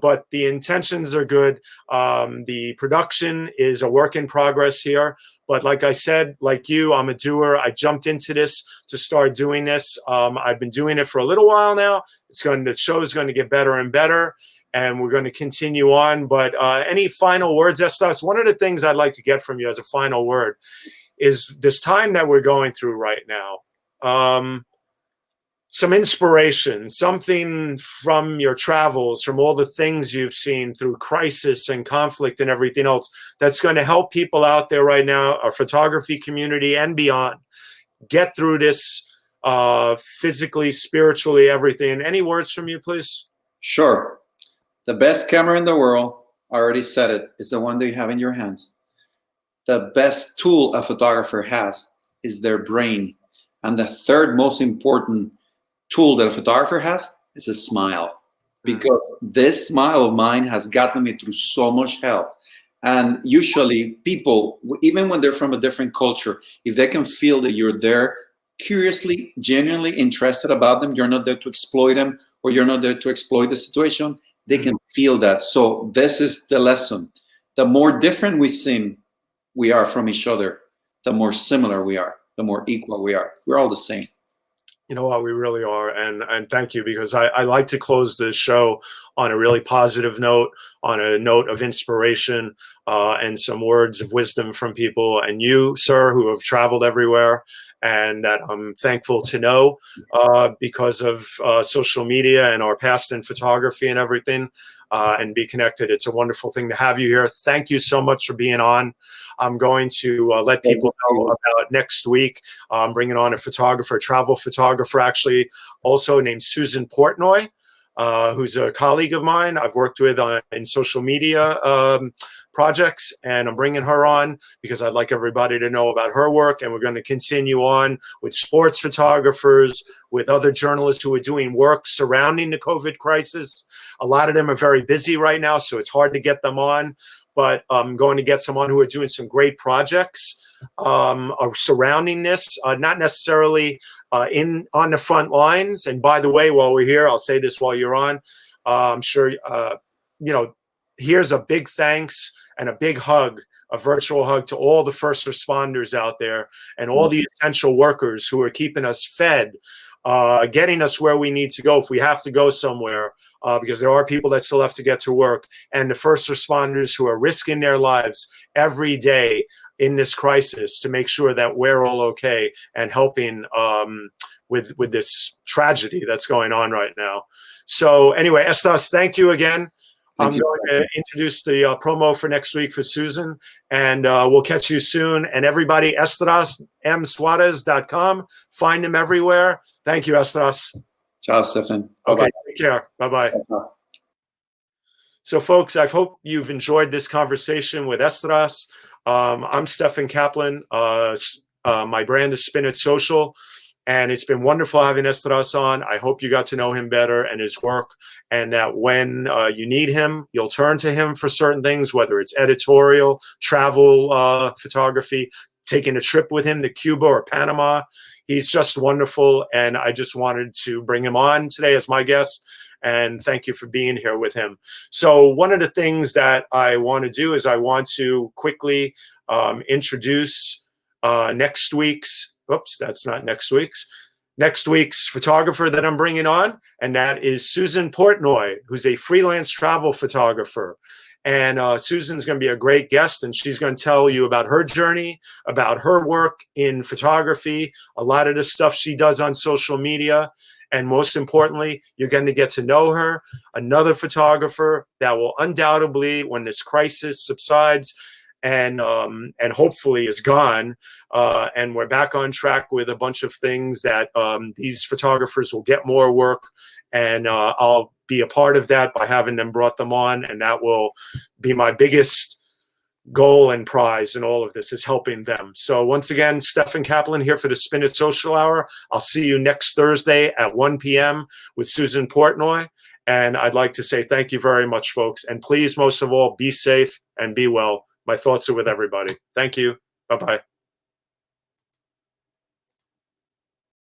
Speaker 1: But the intentions are good. The production is a work in progress here. But like I said, like you, I'm a doer. I jumped into this to start doing this. I've been doing it for a little while now. The show is going to get better and better, and we're going to continue on. But any final words, Essdras? One of the things I'd like to get from you as a final word is this time that we're going through right now. some inspiration, something from your travels, from all the things you've seen through crisis and conflict and everything else that's going to help people out there right now, our photography community and beyond, get through this physically, spiritually, everything. Any words from you, please?
Speaker 2: Sure. The best camera in the world, I already said it, is the one that you have in your hands. The best tool a photographer has is their brain. And the third most important tool that a photographer has is a smile. Because this smile of mine has gotten me through so much hell. And usually people, even when they're from a different culture, if they can feel that you're there curiously, genuinely interested about them, you're not there to exploit them, or you're not there to exploit the situation, they can feel that. So this is the lesson. The more different we are from each other, the more similar we are, the more equal we are. We're all the same.
Speaker 1: You know what, we really are. And thank you, because I like to close the show on a really positive note, on a note of inspiration, and some words of wisdom from people. And you, sir, who have traveled everywhere, and that I'm thankful to know because of social media and our past in photography and everything, and be connected. It's a wonderful thing to have you here. Thank you so much for being on. I'm going to let people know about next week. I'm bringing on a photographer, a travel photographer, actually, also named Susan Portnoy, who's a colleague of mine I've worked with in social media projects, and I'm bringing her on because I'd like everybody to know about her work. And we're going to continue on with sports photographers, with other journalists who are doing work surrounding the COVID crisis. A lot of them are very busy right now, so it's hard to get them on. But I'm going to get some on who are doing some great projects surrounding this, not necessarily on the front lines. And by the way, while we're here, I'll say this while you're on. I'm sure, here's a big thanks and a big hug, a virtual hug to all the first responders out there and all the essential workers who are keeping us fed, getting us where we need to go if we have to go somewhere, because there are people that still have to get to work, and the first responders who are risking their lives every day in this crisis to make sure that we're all okay and helping with this tragedy that's going on right now. So anyway, Essdras, thank you again. I'm going to introduce the promo for next week for Susan, and we'll catch you soon. And everybody, EssdrasMSuarez.com. Find him everywhere. Thank you, Essdras.
Speaker 2: Ciao, Stefan.
Speaker 1: Okay,
Speaker 2: Bye-bye.
Speaker 1: take care. Bye-bye. So, folks, I hope you've enjoyed this conversation with Essdras. I'm Stefan Kaplan. My brand is Spin It Social. And it's been wonderful having Essdras on. I hope you got to know him better and his work, and that when you need him, you'll turn to him for certain things, whether it's editorial, travel photography, taking a trip with him to Cuba or Panama. He's just wonderful, and I just wanted to bring him on today as my guest, and thank you for being here with him. So one of the things that I want to do is I want to quickly introduce next week's photographer that I'm bringing on, and that is Susan Portnoy, who's a freelance travel photographer. And Susan's going to be a great guest, and she's going to tell you about her journey, about her work in photography, a lot of the stuff she does on social media. And most importantly, you're going to get to know her, another photographer that will undoubtedly, when this crisis subsides, and hopefully is gone, and we're back on track with a bunch of things, that these photographers will get more work, and I'll be a part of that by having them brought them on, and that will be my biggest goal and prize in all of this, is helping them. So once again, Stefan Kaplan here for the Spin It Social Hour. I'll see you next Thursday at 1 p.m. with Susan Portnoy. And I'd like to say thank you very much, folks. And please, most of all, be safe and be well. My thoughts are with everybody. Thank you. Bye-bye.